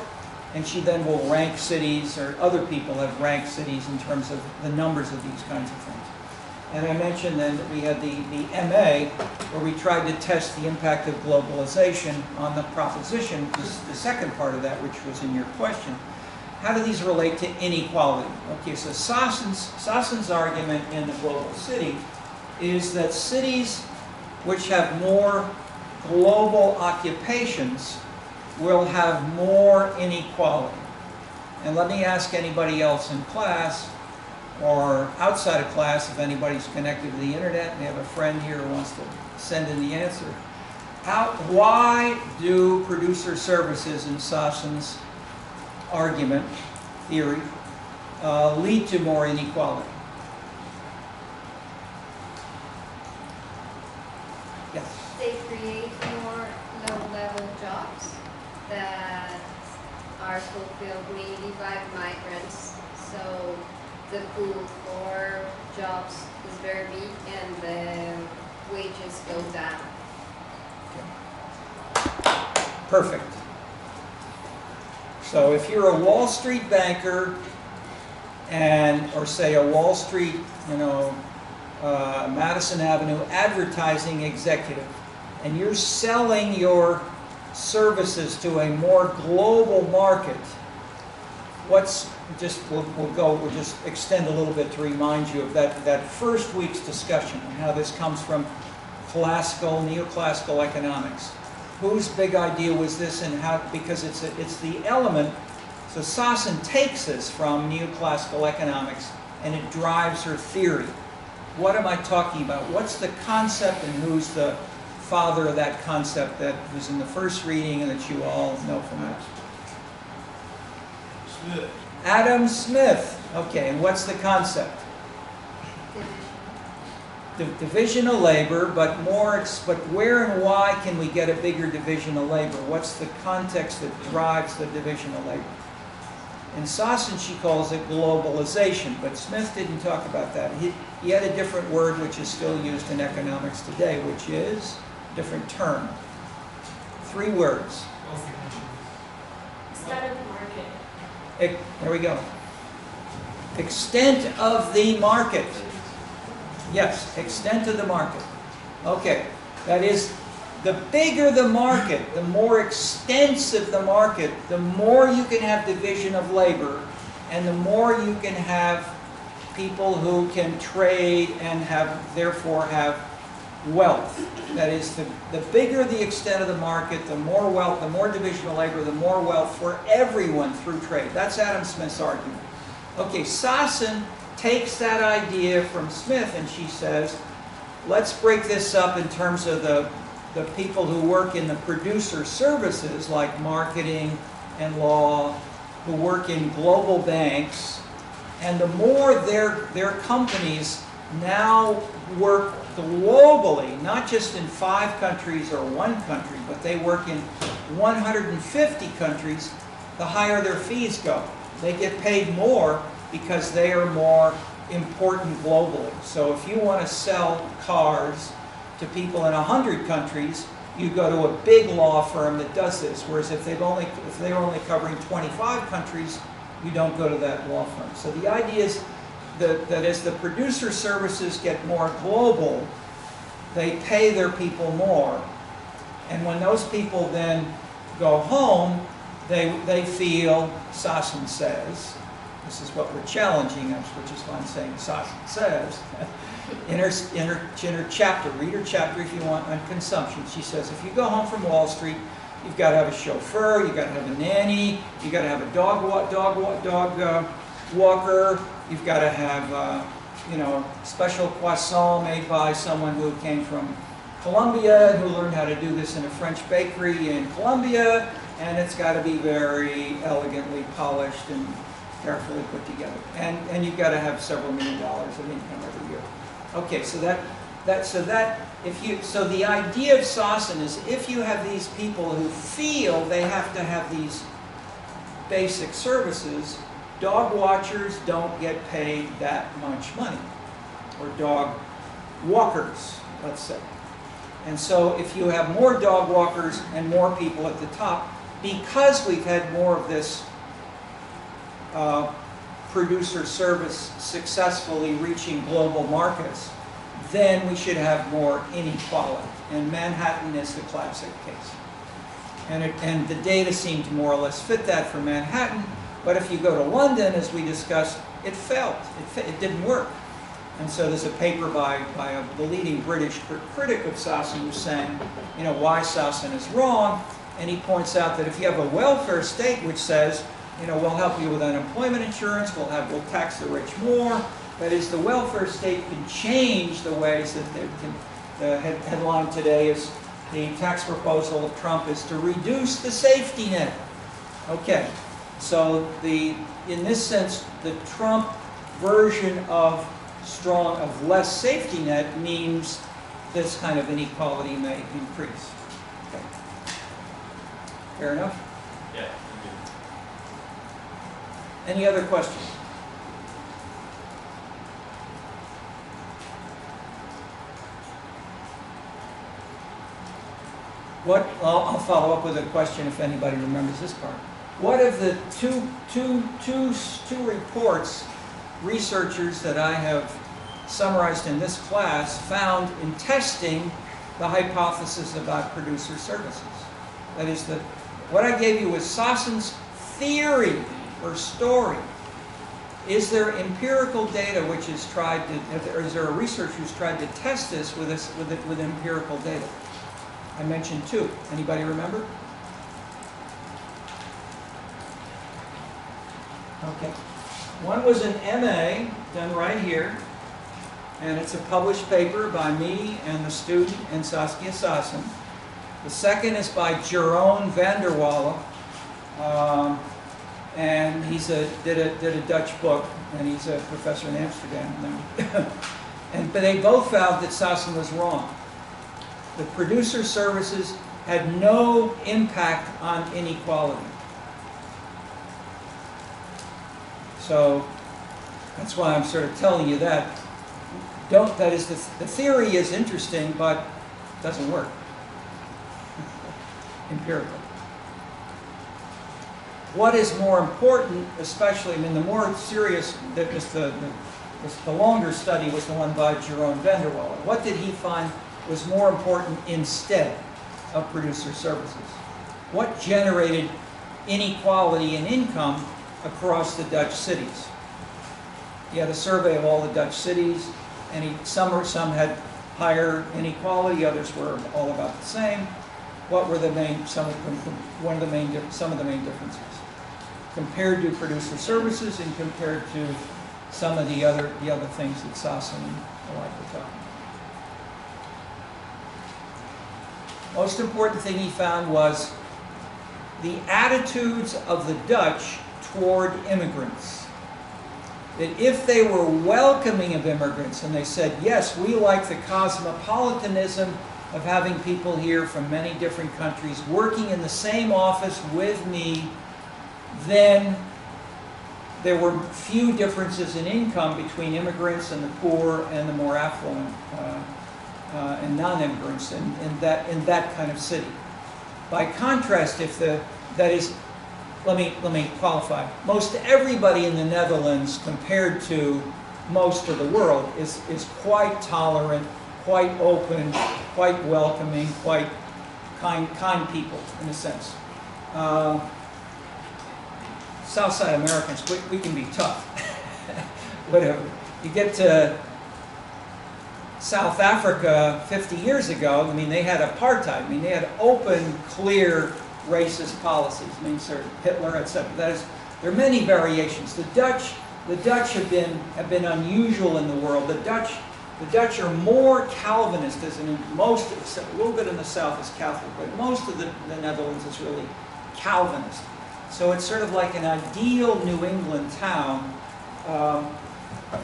and she then will rank cities, or other people have ranked cities in terms of the numbers of these kinds of things. And I mentioned then that we had the MA, where we tried to test the impact of globalization on the proposition, the second part of that, which was in your question. How do these relate to inequality? Okay, so Sassen's argument in The Global City is that cities which have more global occupations will have more inequality. And let me ask anybody else in class or outside of class, if anybody's connected to the internet and they have a friend here who wants to send in the answer. Why do producer services in Sassen's argument, theory, lead to more inequality? Yes? They create more low-level jobs that are fulfilled mainly by migrants. So the pool for jobs is very big and the wages go down. Perfect. So if you're a Wall Street banker or say a Wall Street, Madison Avenue advertising executive, and you're selling your services to a more global market, we'll just extend a little bit to remind you of that first week's discussion and how this comes from neoclassical economics. Whose big idea was this, and how? Because it's the element. So Sassen takes this from neoclassical economics and it drives her theory. What am I talking about? What's the concept, and who's the father of that concept that was in the first reading and that you all know from it? Smith. Adam Smith. Okay, and what's the concept? Division of labor, but where and why can we get a bigger division of labor? What's the context that drives the division of labor? In Sassen, she calls it globalization, but Smith didn't talk about that. He had a different word which is still used in economics today, which is a different term. 3 words. Extent of the market. There we go. Extent of the market. Yes, extent of the market. Okay, that is, the bigger the market, the more extensive the market, the more you can have division of labor, and the more you can have people who can trade and therefore have wealth. That is, the bigger the extent of the market, the more wealth, the more division of labor, the more wealth for everyone through trade. That's Adam Smith's argument. Okay, Sossin takes that idea from Smith and she says, let's break this up in terms of the people who work in the producer services like marketing and law, who work in global banks, and the more their companies now work globally, not just in 5 countries or 1 country, but they work in 150 countries, the higher their fees go. They get paid more because they are more important globally. So if you want to sell cars to people in 100 countries, you go to a big law firm that does this. Whereas if they're only covering 25 countries, you don't go to that law firm. So the idea is that as the producer services get more global, they pay their people more. And when those people then go home, they feel, Sossin says, this is what we're challenging, which is why I'm saying Sossin says, in her chapter, read her chapter if you want, on consumption. She says, if you go home from Wall Street, you've got to have a chauffeur, you've got to have a nanny, you've got to have a dog walker, you've got to have special croissant made by someone who came from Colombia and who learned how to do this in a French bakery in Colombia, and it's got to be very elegantly polished and carefully put together. And you've got to have several $1 million of income every year. Okay, so so the idea of Sossin is if you have these people who feel they have to have these basic services, dog watchers don't get paid that much money, or dog walkers, let's say. And so if you have more dog walkers and more people at the top, because we've had more of this producer service successfully reaching global markets, then we should have more inequality. And Manhattan is the classic case. And the data seem to more or less fit that for Manhattan. But if you go to London, as we discussed, it failed. It didn't work. And so there's a paper by the leading British critic of Sossin who's saying, why Sossin is wrong. And he points out that if you have a welfare state which says, we'll help you with unemployment insurance, we'll tax the rich more, that is, the welfare state can change the ways that the headline today is the tax proposal of Trump is to reduce the safety net. Okay, so in this sense, the Trump version of less safety net means this kind of inequality may increase. Okay. Fair enough? Yeah. Any other questions? I'll follow up with a question if anybody remembers this part. What of the two reports researchers that I have summarized in this class found in testing the hypothesis about producer services? That is, what I gave you was Sossin's theory or story. Is there empirical data which is tried to, or is there a researcher who's tried to test this with empirical data? I mentioned 2. Anybody remember? Okay. One was an MA done right here, and it's a published paper by me and the student and Saskia Sossin. The second is by Jeroen van der Wallen, and did a Dutch book, and he's a professor in Amsterdam now. But they both found that Sossin was wrong. The producer services had no impact on inequality. So that's why I'm sort of telling you that. That is, the theory is interesting, but it doesn't work empirically. What is more important, especially, the more serious, the longer study was the one by Jeroen van der Wallen. What did he find was more important instead of producer services? What generated inequality in income across the Dutch cities? You had a survey of all the Dutch cities, and some had higher inequality, others were all about the same. What were some of the main differences compared to producer services and compared to some of the other things that Sassen and the like were talking about? Most important thing he found was the attitudes of the Dutch toward immigrants. That if they were welcoming of immigrants and they said, yes, we like the cosmopolitanism of having people here from many different countries working in the same office with me, then there were few differences in income between immigrants and the poor and the more affluent and non-immigrants in that kind of city. By contrast, let me qualify. Most everybody in the Netherlands, compared to most of the world, is quite tolerant, quite open, quite welcoming, quite kind people in a sense. Southside Americans, we can be tough. Whatever. You get to South Africa 50 years ago, I mean, they had apartheid. I mean, they had open, clear, racist policies. I mean, sir, Hitler, etc. There are many variations. The Dutch have been unusual in the world. The Dutch are more Calvinist, as in most, a little bit in the South is Catholic, but most of the Netherlands is really Calvinist. So it's sort of like an ideal New England town,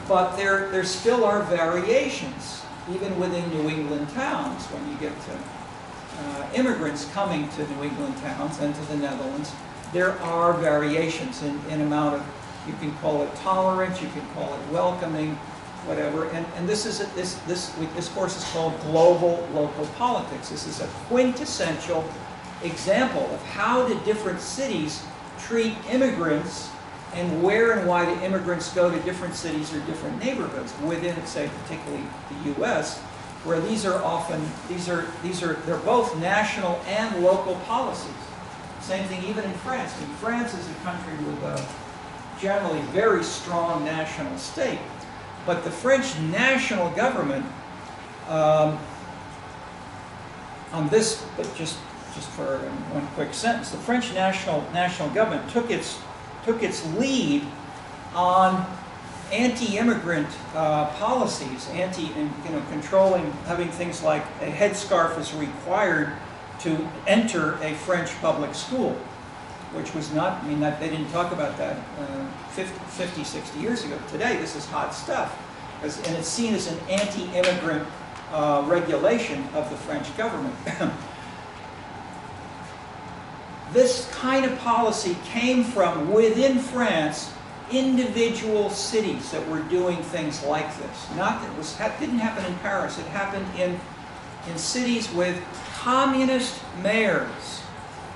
but there still are variations, even within New England towns, when you get to immigrants coming to New England towns and to the Netherlands. There are variations in amount of, you can call it tolerance, you can call it welcoming, whatever. And this course is called Global Local Politics. This is a quintessential example of how do different cities treat immigrants and where and why do immigrants go to different cities or different neighborhoods within, say, particularly the U.S., where these are often, they're both national and local policies. Same thing even in France. I mean, France is a country with a generally very strong national state, but the French national government, on this, but just for one quick sentence, the French national government took its lead on anti-immigrant policies, controlling, having things like a headscarf is required to enter a French public school, which was not, I mean, they didn't talk about that 50, 60 years ago. Today, this is hot stuff, and it's seen as an anti-immigrant regulation of the French government. This kind of policy came from within France, individual cities that were doing things like this. Didn't happen in Paris. It happened in cities with communist mayors.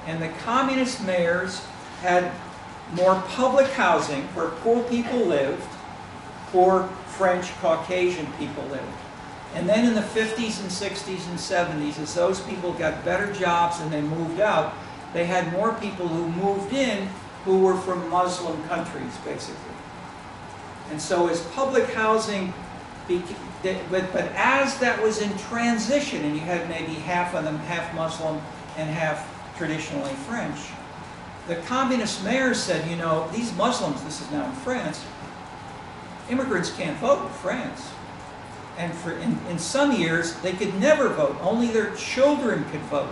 And the communist mayors had more public housing where poor people lived, poor French Caucasian people lived. And then in the 50s and 60s and 70s, as those people got better jobs and they moved out, they had more people who moved in who were from Muslim countries, basically. And so as public housing, but as that was in transition, and you had maybe half of them, half Muslim and half traditionally French, the communist mayors said, you know, these Muslims, this is now in France, immigrants can't vote in France. And in some years, they could never vote. Only their children could vote.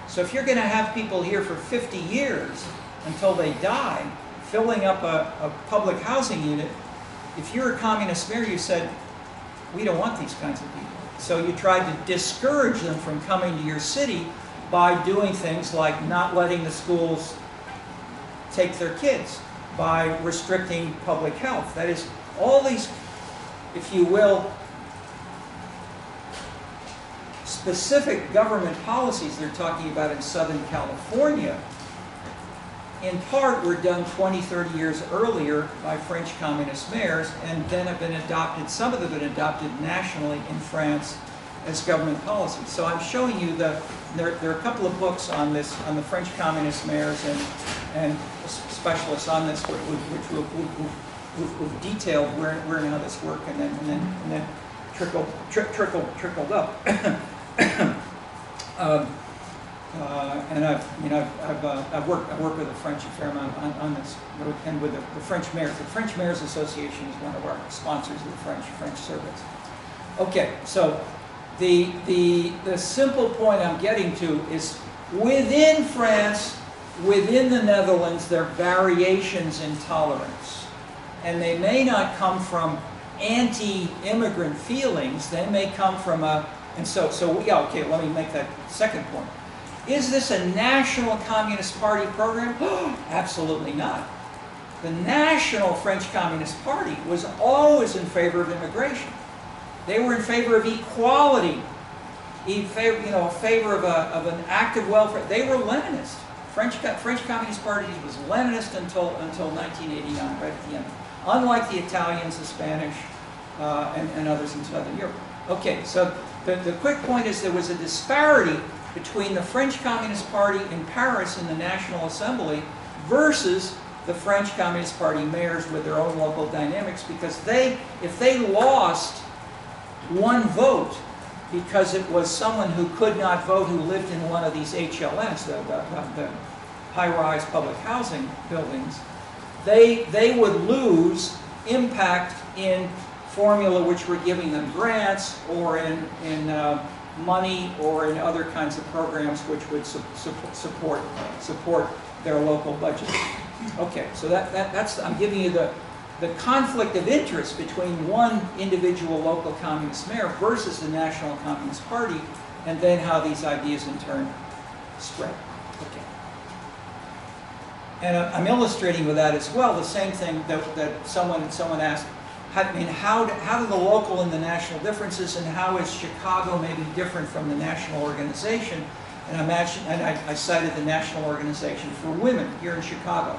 So if you're going to have people here for 50 years until they die, filling up a public housing unit, if you're a communist mayor, you said, we don't want these kinds of people. So you tried to discourage them from coming to your city by doing things like not letting the schools take their kids, by restricting public health. That is, all these, if you will, specific government policies they're talking about in Southern California, in part were done 20, 30 years earlier by French communist mayors, and then have been adopted, some of them have been adopted nationally in France as government policy. So I'm showing you there are a couple of books on this, on the French communist mayors and specialists on this, which will detailed where and how this worked, and then trickled up. And I've worked with the French a fair amount on this, and with the French mayors. The French Mayors Association is one of our sponsors of the French service. Okay, so the simple point I'm getting to is within France, within the Netherlands, there are variations in tolerance, and they may not come from anti-immigrant feelings. They may come from yeah, okay, let me make that second point. Is this a national Communist Party program? Absolutely not. The National French Communist Party was always in favor of immigration. They were in favor of equality, in favor of an active welfare. They were Leninist. French Communist Party was Leninist until 1989, right at the end. Unlike the Italians, the Spanish, and others in Southern Europe. Okay, so the quick point is there was a disparity between the French Communist Party in Paris in the National Assembly versus the French Communist Party mayors with their own local dynamics, because if they lost one vote because it was someone who could not vote who lived in one of these HLMs, the high-rise public housing buildings, they would lose impact in formula which were giving them grants or in money or in other kinds of programs which would support their local budget. Okay, so that's I'm giving you the conflict of interest between one individual local communist mayor versus the National Communist Party, and then how these ideas in turn spread. Okay. And I'm illustrating with that as well the same thing that someone asked. How do the local and the national differences, and how is Chicago maybe different from the national organization? And I cited the National Organization for Women here in Chicago.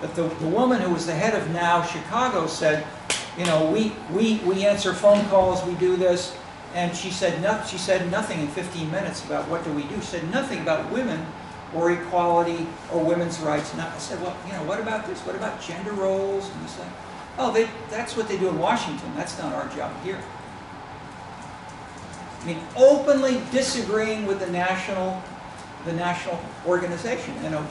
But the woman who was the head of Now Chicago said, we answer phone calls, we do this, and she said nothing in 15 minutes about what do we do. She said nothing about women or equality or women's rights. I said, well, what about this? What about gender roles and this thing? Oh, that's what they do in Washington. That's not our job here. I mean, openly disagreeing with the national organization, NOW.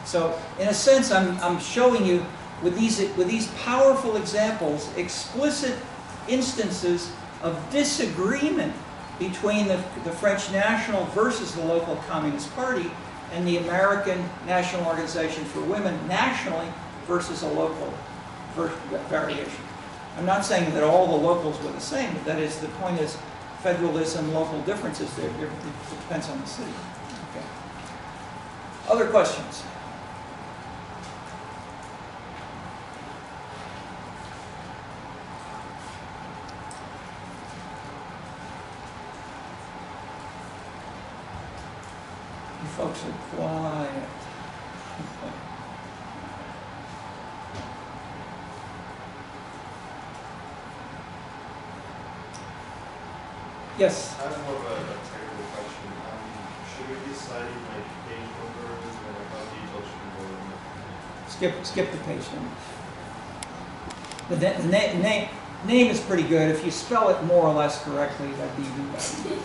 So, in a sense, I'm showing you with these powerful examples, explicit instances of disagreement between the French National versus the local Communist Party and the American National Organization for Women nationally versus a local variation. I'm not saying that all the locals were the same, but that is, the point is federalism, local differences, it depends on the city. Okay. Other questions? You folks are quiet. Yes? I have more of a technical question. Should we be citing like page numbers or like how detailed should we go in? Skip the page number. The name is pretty good. If you spell it more or less correctly, that'd be even better.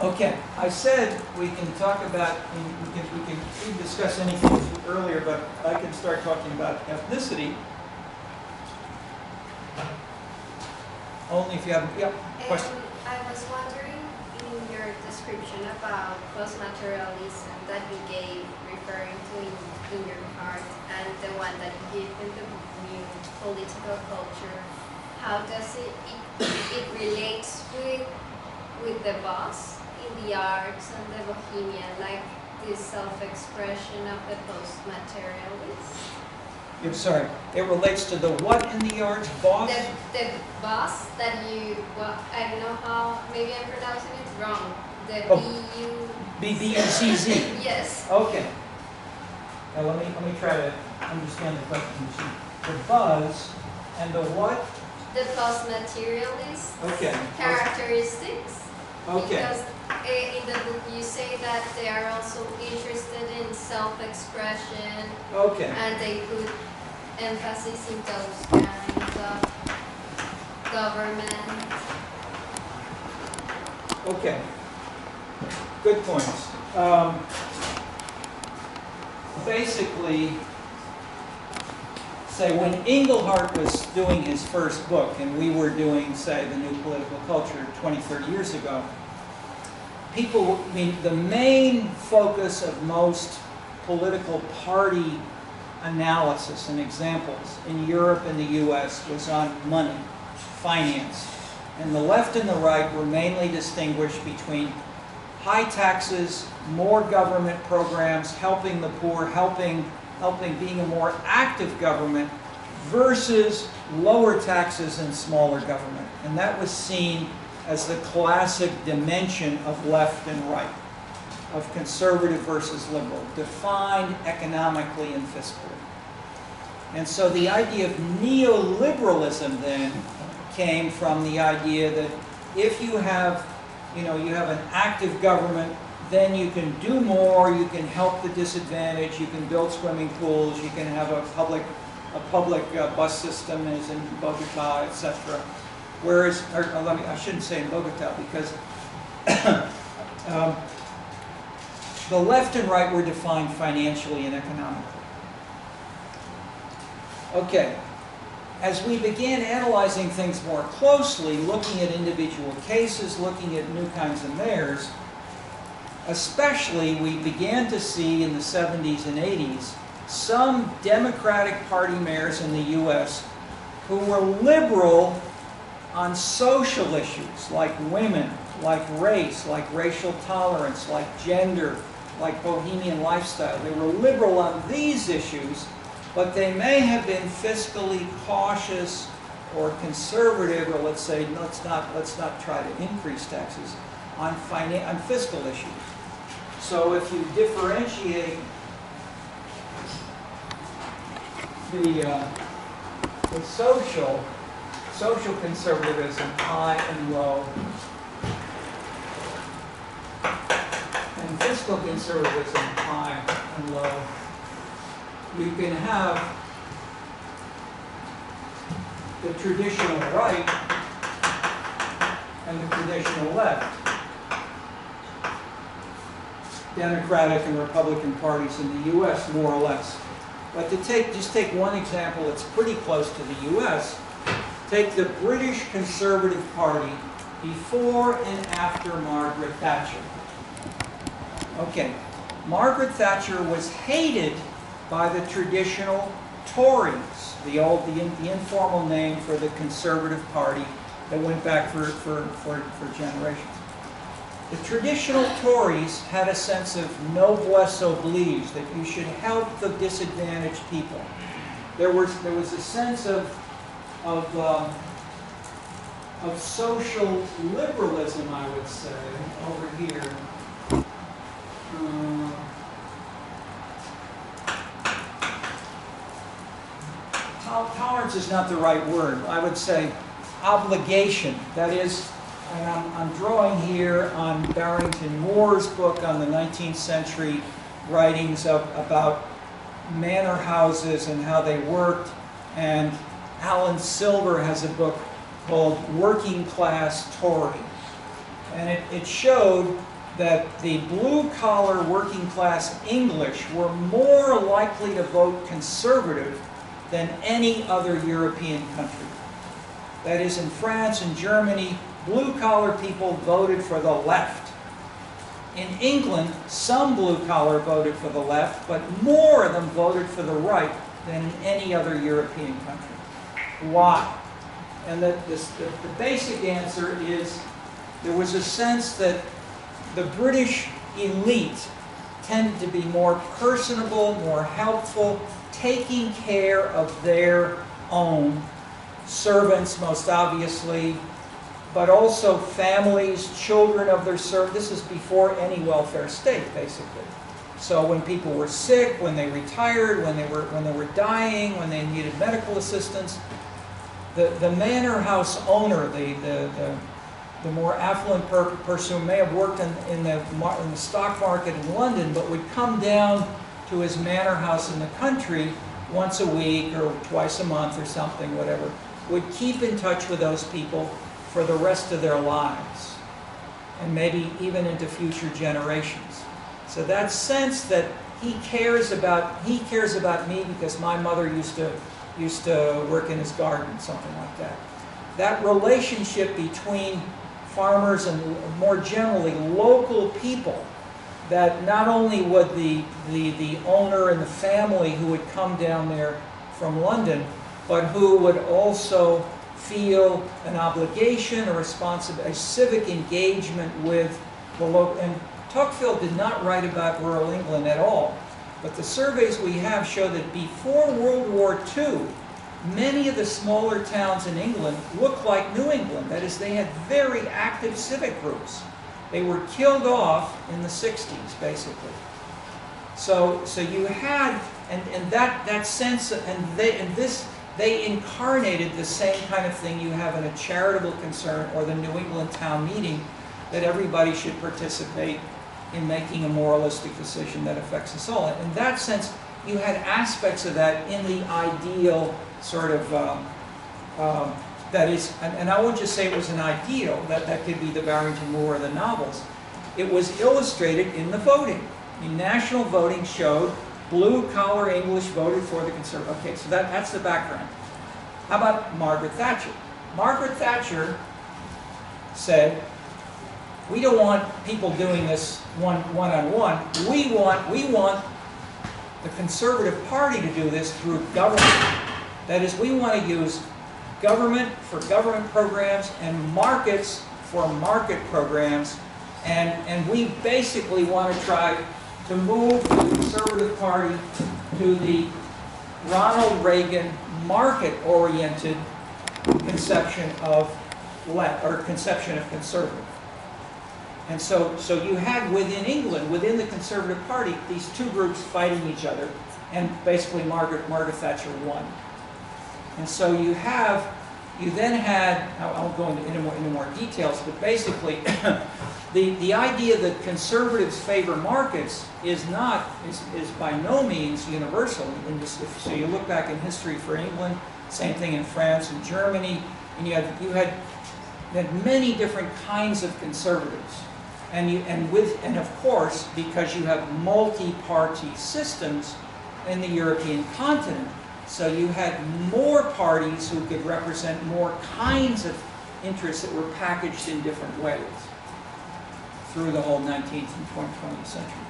Okay, I said we can talk about, we can discuss anything earlier, but I can start talking about ethnicity. Only if you have, question. I was wondering, in your description about post-materialism that you gave, referring to in your part, and the one that you gave in the new political culture, how does it relates with the boss in the arts and the bohemian, like this self-expression of the post-materialist? I'm sorry, it relates to the what in the arts? Boss? The boss that you, well, I don't know how, maybe I'm pronouncing it wrong. The B-U-Z-Z. Yes. Okay. Now let me try to understand the question. The buzz and the what? The post-materialist Okay. characteristics. Okay. Because in the book you say that they are also interested in self-expression Okay. and they put emphasis in those kinds of government. Okay. Good points. Basically, say when Engelhardt was doing his first book, and we were doing, say, The New Political Culture 20, 30 years ago, the main focus of most political party analysis and examples in Europe and the US was on money, finance. And the left and the right were mainly distinguished between high taxes, more government programs, helping the poor, helping being a more active government, versus lower taxes and smaller government. And that was seen as the classic dimension of left and right, of conservative versus liberal, defined economically and fiscally. And so the idea of neoliberalism then came from the idea that if you have an active government, then you can do more, you can help the disadvantaged, you can build swimming pools, you can have a public bus system as in Bogota, etc. Whereas, I shouldn't say in Bogota because the left and right were defined financially and economically. Okay. As we began analyzing things more closely, looking at individual cases, looking at new kinds of mayors, especially we began to see in the 70s and 80s some Democratic Party mayors in the US who were liberal on social issues like women, like race, like racial tolerance, like gender, like bohemian lifestyle. They were liberal on these issues, but they may have been fiscally cautious or conservative, or let's say let's not try to increase taxes on fiscal issues. So if you differentiate the social conservatism, high and low, and fiscal conservatism, high and low, you can have the traditional right and the traditional left, Democratic and Republican parties in the U.S., more or less. But to just take one example that's pretty close to the U.S., take the British Conservative Party before and after Margaret Thatcher. Okay, Margaret Thatcher was hated by the traditional Tories, the informal name for the Conservative Party that went back for generations. The traditional Tories had a sense of noblesse oblige, that you should help the disadvantaged people. There was a sense of social liberalism, I would say, over here. Tolerance is not the right word. I would say obligation. That is, and I'm drawing here on Barrington Moore's book on the 19th century writings about manor houses and how they worked. And Alan Silver has a book called Working Class Tory. And it showed that the blue-collar working class English were more likely to vote conservative than any other European country. That is, in France and Germany, blue-collar people voted for the left. In England, some blue-collar voted for the left, but more of them voted for the right than in any other European country. Why? And the basic answer is there was a sense that the British elite tended to be more personable, more helpful, taking care of their own servants, most obviously, but also families, children of their servants. This is before any welfare state, basically. So when people were sick, when they retired, when they were dying, when they needed medical assistance, the manor house owner, the more affluent person who may have worked in the stock market in London, but would come down to his manor house in the country once a week or twice a month or something, whatever, would keep in touch with those people for the rest of their lives, and maybe even into future generations. So that sense that he cares about me because my mother used to work in his garden, something like that. That relationship between farmers and more generally local people, that not only would the owner and the family who would come down there from London, but who would also feel an obligation, a civic engagement with the local. And Tocqueville did not write about rural England at all, but the surveys we have show that before World War II, many of the smaller towns in England looked like New England. That is, they had very active civic groups. They were killed off in the 60s, basically. So you had, and that sense, they incarnated the same kind of thing you have in a charitable concern or the New England town meeting, that everybody should participate in making a moralistic decision that affects us all. In that sense, you had aspects of that in the ideal sort of, that is, and I won't just say it was an ideal, that could be the Barrington Moore or the novels. It was illustrated in the voting. The national voting showed blue-collar English voted for the Conservative. Okay, so that's the background. How about Margaret Thatcher? Margaret Thatcher said, we don't want people doing this one-on-one. We want the Conservative Party to do this through government. That is, we want to use government for government programs and markets for market programs. And we basically want to try to move the Conservative Party to the Ronald Reagan market-oriented conception of conservative. And so you had within England, within the Conservative Party, these two groups fighting each other, and basically Margaret Thatcher won. And so you then had, I won't go into more details, but basically the idea that conservatives favor markets is by no means universal. So you look back in history for England, same thing in France and Germany, and you had many different kinds of conservatives. And of course, because you have multi-party systems in the European continent, so you had more parties who could represent more kinds of interests that were packaged in different ways through the whole 19th and 20th century.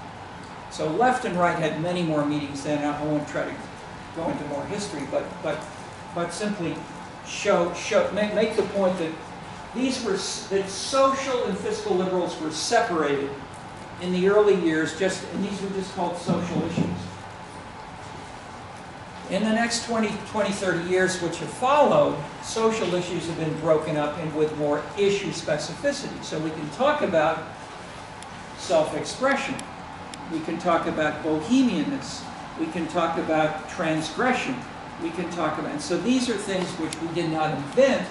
So left and right had many more meetings then. I won't try to go into more history, but simply make the point that that social and fiscal liberals were separated in the early years, and these were just called social issues. In the next 20, 30 years which have followed, social issues have been broken up and with more issue specificity. So we can talk about self-expression. We can talk about bohemianness. We can talk about transgression. We can talk about, and so these are things which we did not invent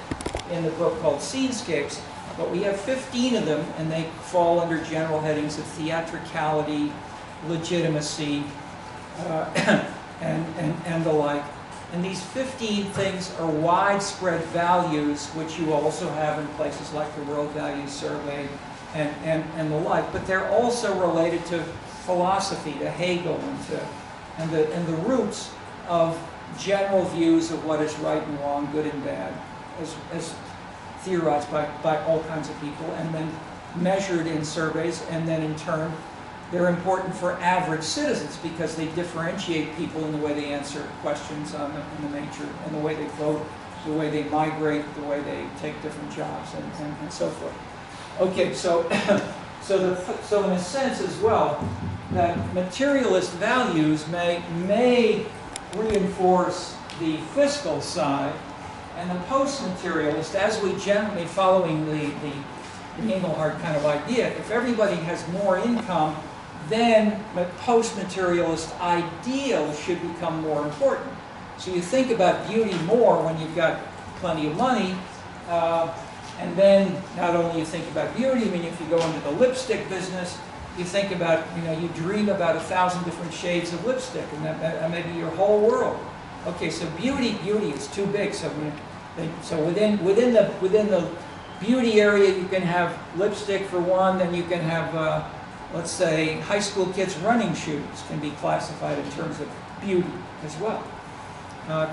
in the book called Scenescapes, but we have 15 of them, and they fall under general headings of theatricality, legitimacy, and the like. And these 15 things are widespread values, which you also have in places like the World Values Survey and the like. But they're also related to philosophy, to Hegel, and the roots of general views of what is right and wrong, good and bad, as theorized by all kinds of people, and then measured in surveys, and then in turn they're important for average citizens because they differentiate people in the way they answer questions in the nature, and the way they vote, the way they migrate, the way they take different jobs, and so forth. Okay, so in a sense as well, that materialist values may reinforce the fiscal side, And the post-materialist, as we generally, following the Engelhardt kind of idea, if everybody has more income, then the post-materialist ideal should become more important. So you think about beauty more when you've got plenty of money, and then not only you think about beauty, I mean, if you go into the lipstick business, you think about, you dream about 1,000 different shades of lipstick, and that may be your whole world. Okay, so beauty is too big. So within the beauty area, you can have lipstick for one, then you can have, let's say, high school kids' running shoes can be classified in terms of beauty as well.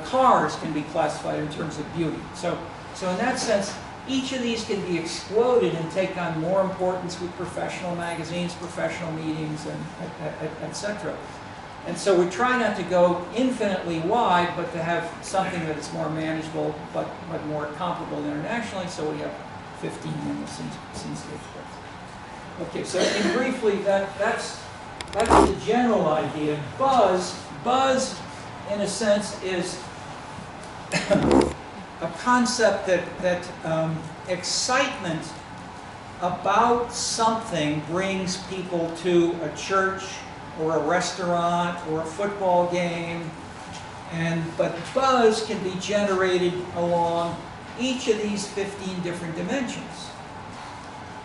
Cars can be classified in terms of beauty. So in that sense, each of these can be exploded and take on more importance with professional magazines, professional meetings, and etc. And so we try not to go infinitely wide, but to have something that is more manageable, but more comparable internationally. So we have 15 in the scene stage. Okay, so briefly, that's the general idea. Buzz, in a sense, is a concept that excitement about something brings people to a church or a restaurant or a football game, but buzz can be generated along each of these 15 different dimensions.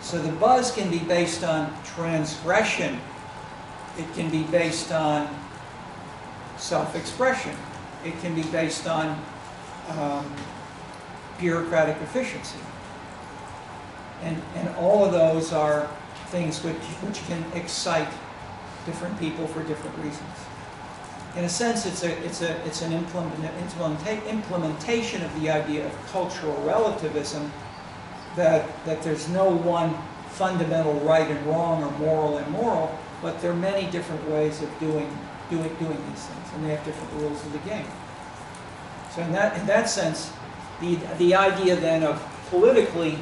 So the buzz can be based on transgression. It can be based on self-expression. It can be based on bureaucratic efficiency. And all of those are things which can excite different people for different reasons. In a sense, it's an implementation of the idea of cultural relativism, that there's no one fundamental right and wrong or moral and immoral, but there are many different ways of doing these things, and they have different rules of the game. So in that sense, the idea then of politically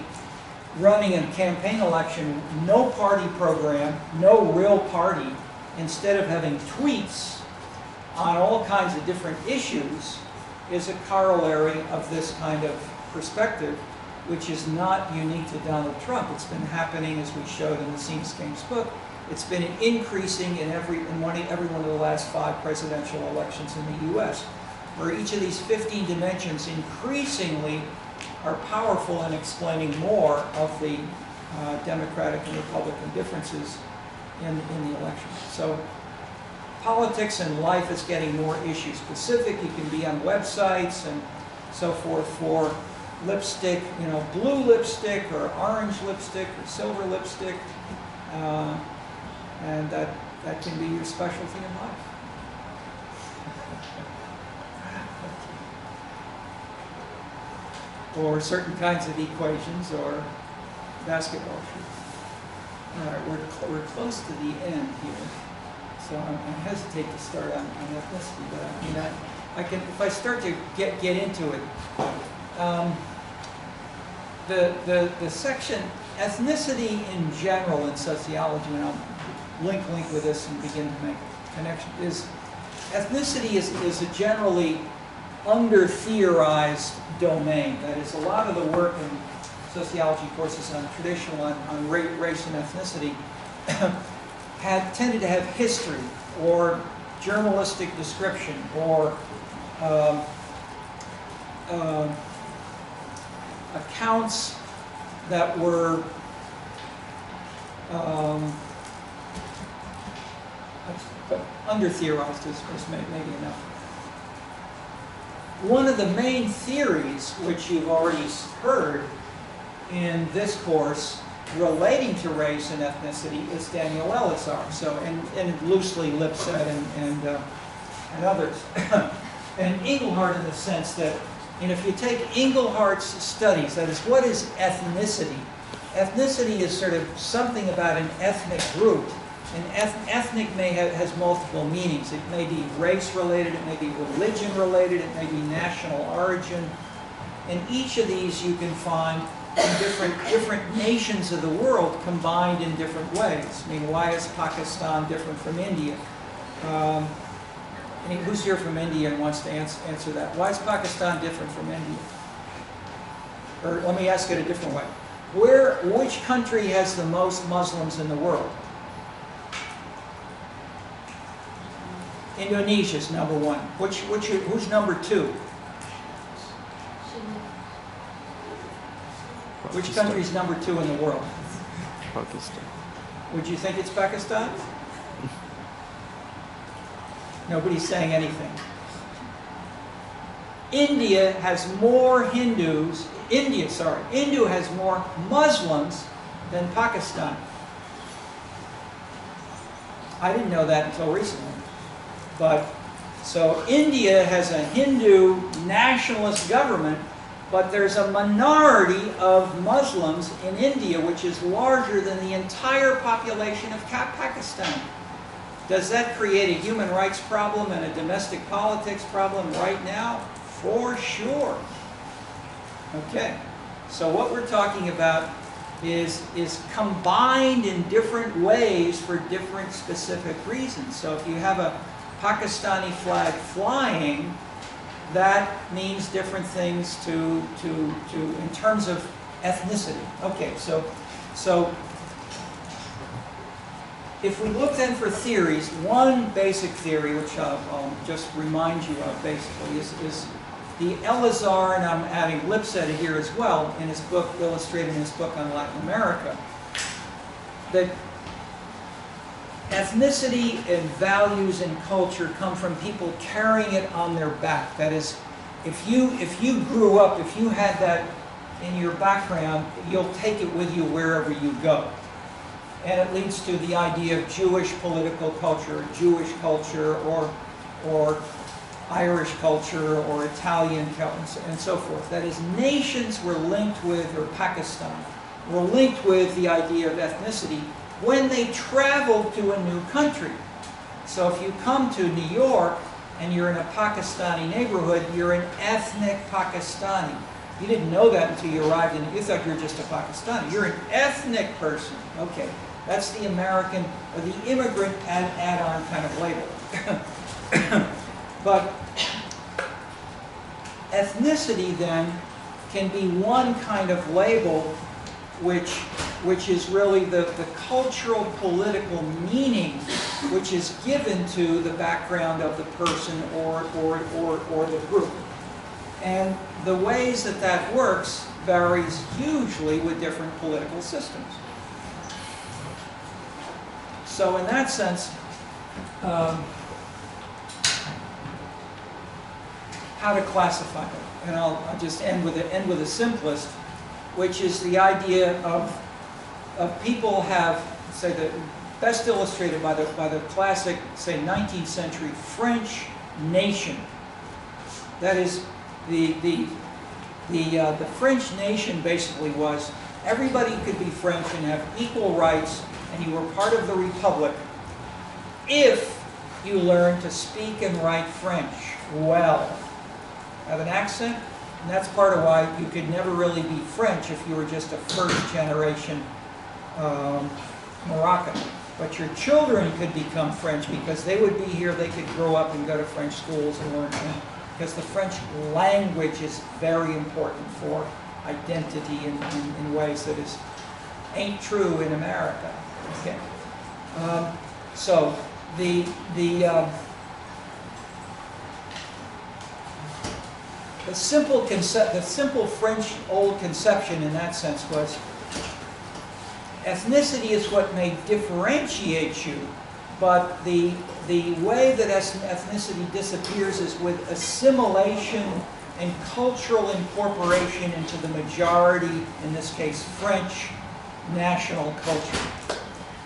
running a campaign election, no party program, no real party, instead of having tweets on all kinds of different issues, is a corollary of this kind of perspective, which is not unique to Donald Trump. It's been happening, as we showed in the Seamscapes book. It's been increasing in every one of the last 5 presidential elections in the U.S., where each of these 15 dimensions increasingly are powerful in explaining more of the Democratic and Republican differences in the election. So politics and life is getting more issue specific. You can be on websites and so forth for lipstick, blue lipstick or orange lipstick or silver lipstick, and that can be your specialty in life. Or certain kinds of equations or basketball shoes. All right, we're close to the end here, so I hesitate to start on ethnicity, but I can, if I start to get into it. The section ethnicity in general in sociology, and I'll link with this and begin to make a connection, is ethnicity is a generally under-theorized domain. That is, a lot of the work in sociology courses on race and ethnicity had tended to have history or journalistic description or accounts that were under-theorized is maybe enough. One of the main theories, which you've already heard in this course relating to race and ethnicity, is Daniel Elazar. So, and loosely Lipset and others. And Engelhardt, in the sense that, if you take Engelhardt's studies, that is, what is ethnicity? Ethnicity is sort of something about an ethnic group. And ethnic has multiple meanings. It may be race-related, it may be religion-related, it may be national origin. And each of these you can find in different nations of the world combined in different ways. I mean, why is Pakistan different from India? Who's here from India and wants to answer that? Why is Pakistan different from India? Or let me ask it a different way. Which country has the most Muslims in the world? Indonesia's number one. Who's number two? Which country's number two in the world? Pakistan. Would you think it's Pakistan? Nobody's saying anything. India has more Hindus. India has more Muslims than Pakistan. I didn't know that until recently. But so India has a Hindu nationalist government, but there's a minority of Muslims in India, which is larger than the entire population of Pakistan. Does that create a human rights problem and a domestic politics problem right now? For sure. Okay, so what we're talking about is combined in different ways for different specific reasons. So if you have a Pakistani flag flying, that means different things in terms of ethnicity. Okay, so if we look then for theories, one basic theory, which I'll just remind you of basically, is the Elazar, and I'm adding Lipset here as well, in his book, illustrated in his book on Latin America, that ethnicity and values and culture come from people carrying it on their back. That is, if you grew up, if you had that in your background, you'll take it with you wherever you go. And it leads to the idea of Jewish political culture, Jewish culture, or Irish culture, or Italian culture, and so forth. That is, nations were linked with, or Pakistan, were linked with the idea of ethnicity when they traveled to a new country. So if you come to New York and you're in a Pakistani neighborhood, you're an ethnic Pakistani. You didn't know that until you arrived in it. You thought you were just a Pakistani. You're an ethnic person. Okay, that's the American, or the immigrant add-on kind of label. But ethnicity then can be one kind of label which is really the cultural political meaning which is given to the background of the person or the group. And the ways that works varies hugely with different political systems. So in that sense, how to classify it. And I'll just end with the simplest, which is the idea of people have, say, the best illustrated by the classic, say, 19th century French nation. That is, the French nation basically was everybody could be French and have equal rights, and you were part of the Republic if you learned to speak and write French well. Have an accent, and that's part of why you could never really be French if you were just a first generation Moroccan. But your children could become French because they would be here, they could grow up and go to French schools and learn French. Because the French language is very important for identity in ways that ain't true in America. Okay. So the simple French old conception in that sense was ethnicity is what may differentiate you, but the way that ethnicity disappears is with assimilation and cultural incorporation into the majority, in this case French, national culture.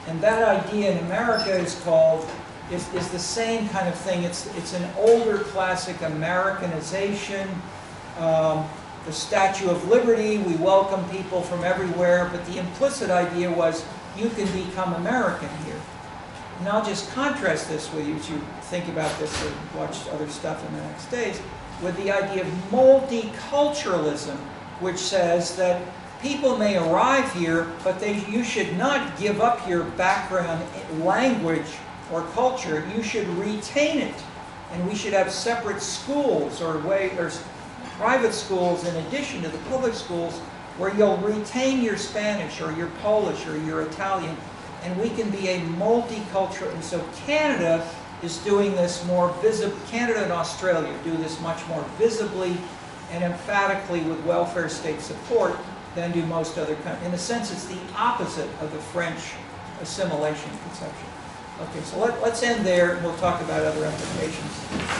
And that idea in America is the same kind of thing. It's an older classic Americanization. The Statue of Liberty, we welcome people from everywhere, but the implicit idea was you can become American here. And I'll just contrast this with you as you think about this or watch other stuff in the next days, with the idea of multiculturalism, which says that people may arrive here, but you should not give up your background, language, or culture. You should retain it. And we should have separate schools or private schools in addition to the public schools where you'll retain your Spanish or your Polish or your Italian, and we can be a multicultural. And so Canada is doing this more visibly. Canada and Australia do this much more visibly and emphatically with welfare state support than do most other countries. In a sense, it's the opposite of the French assimilation conception. Okay, so let's end there, and we'll talk about other implications.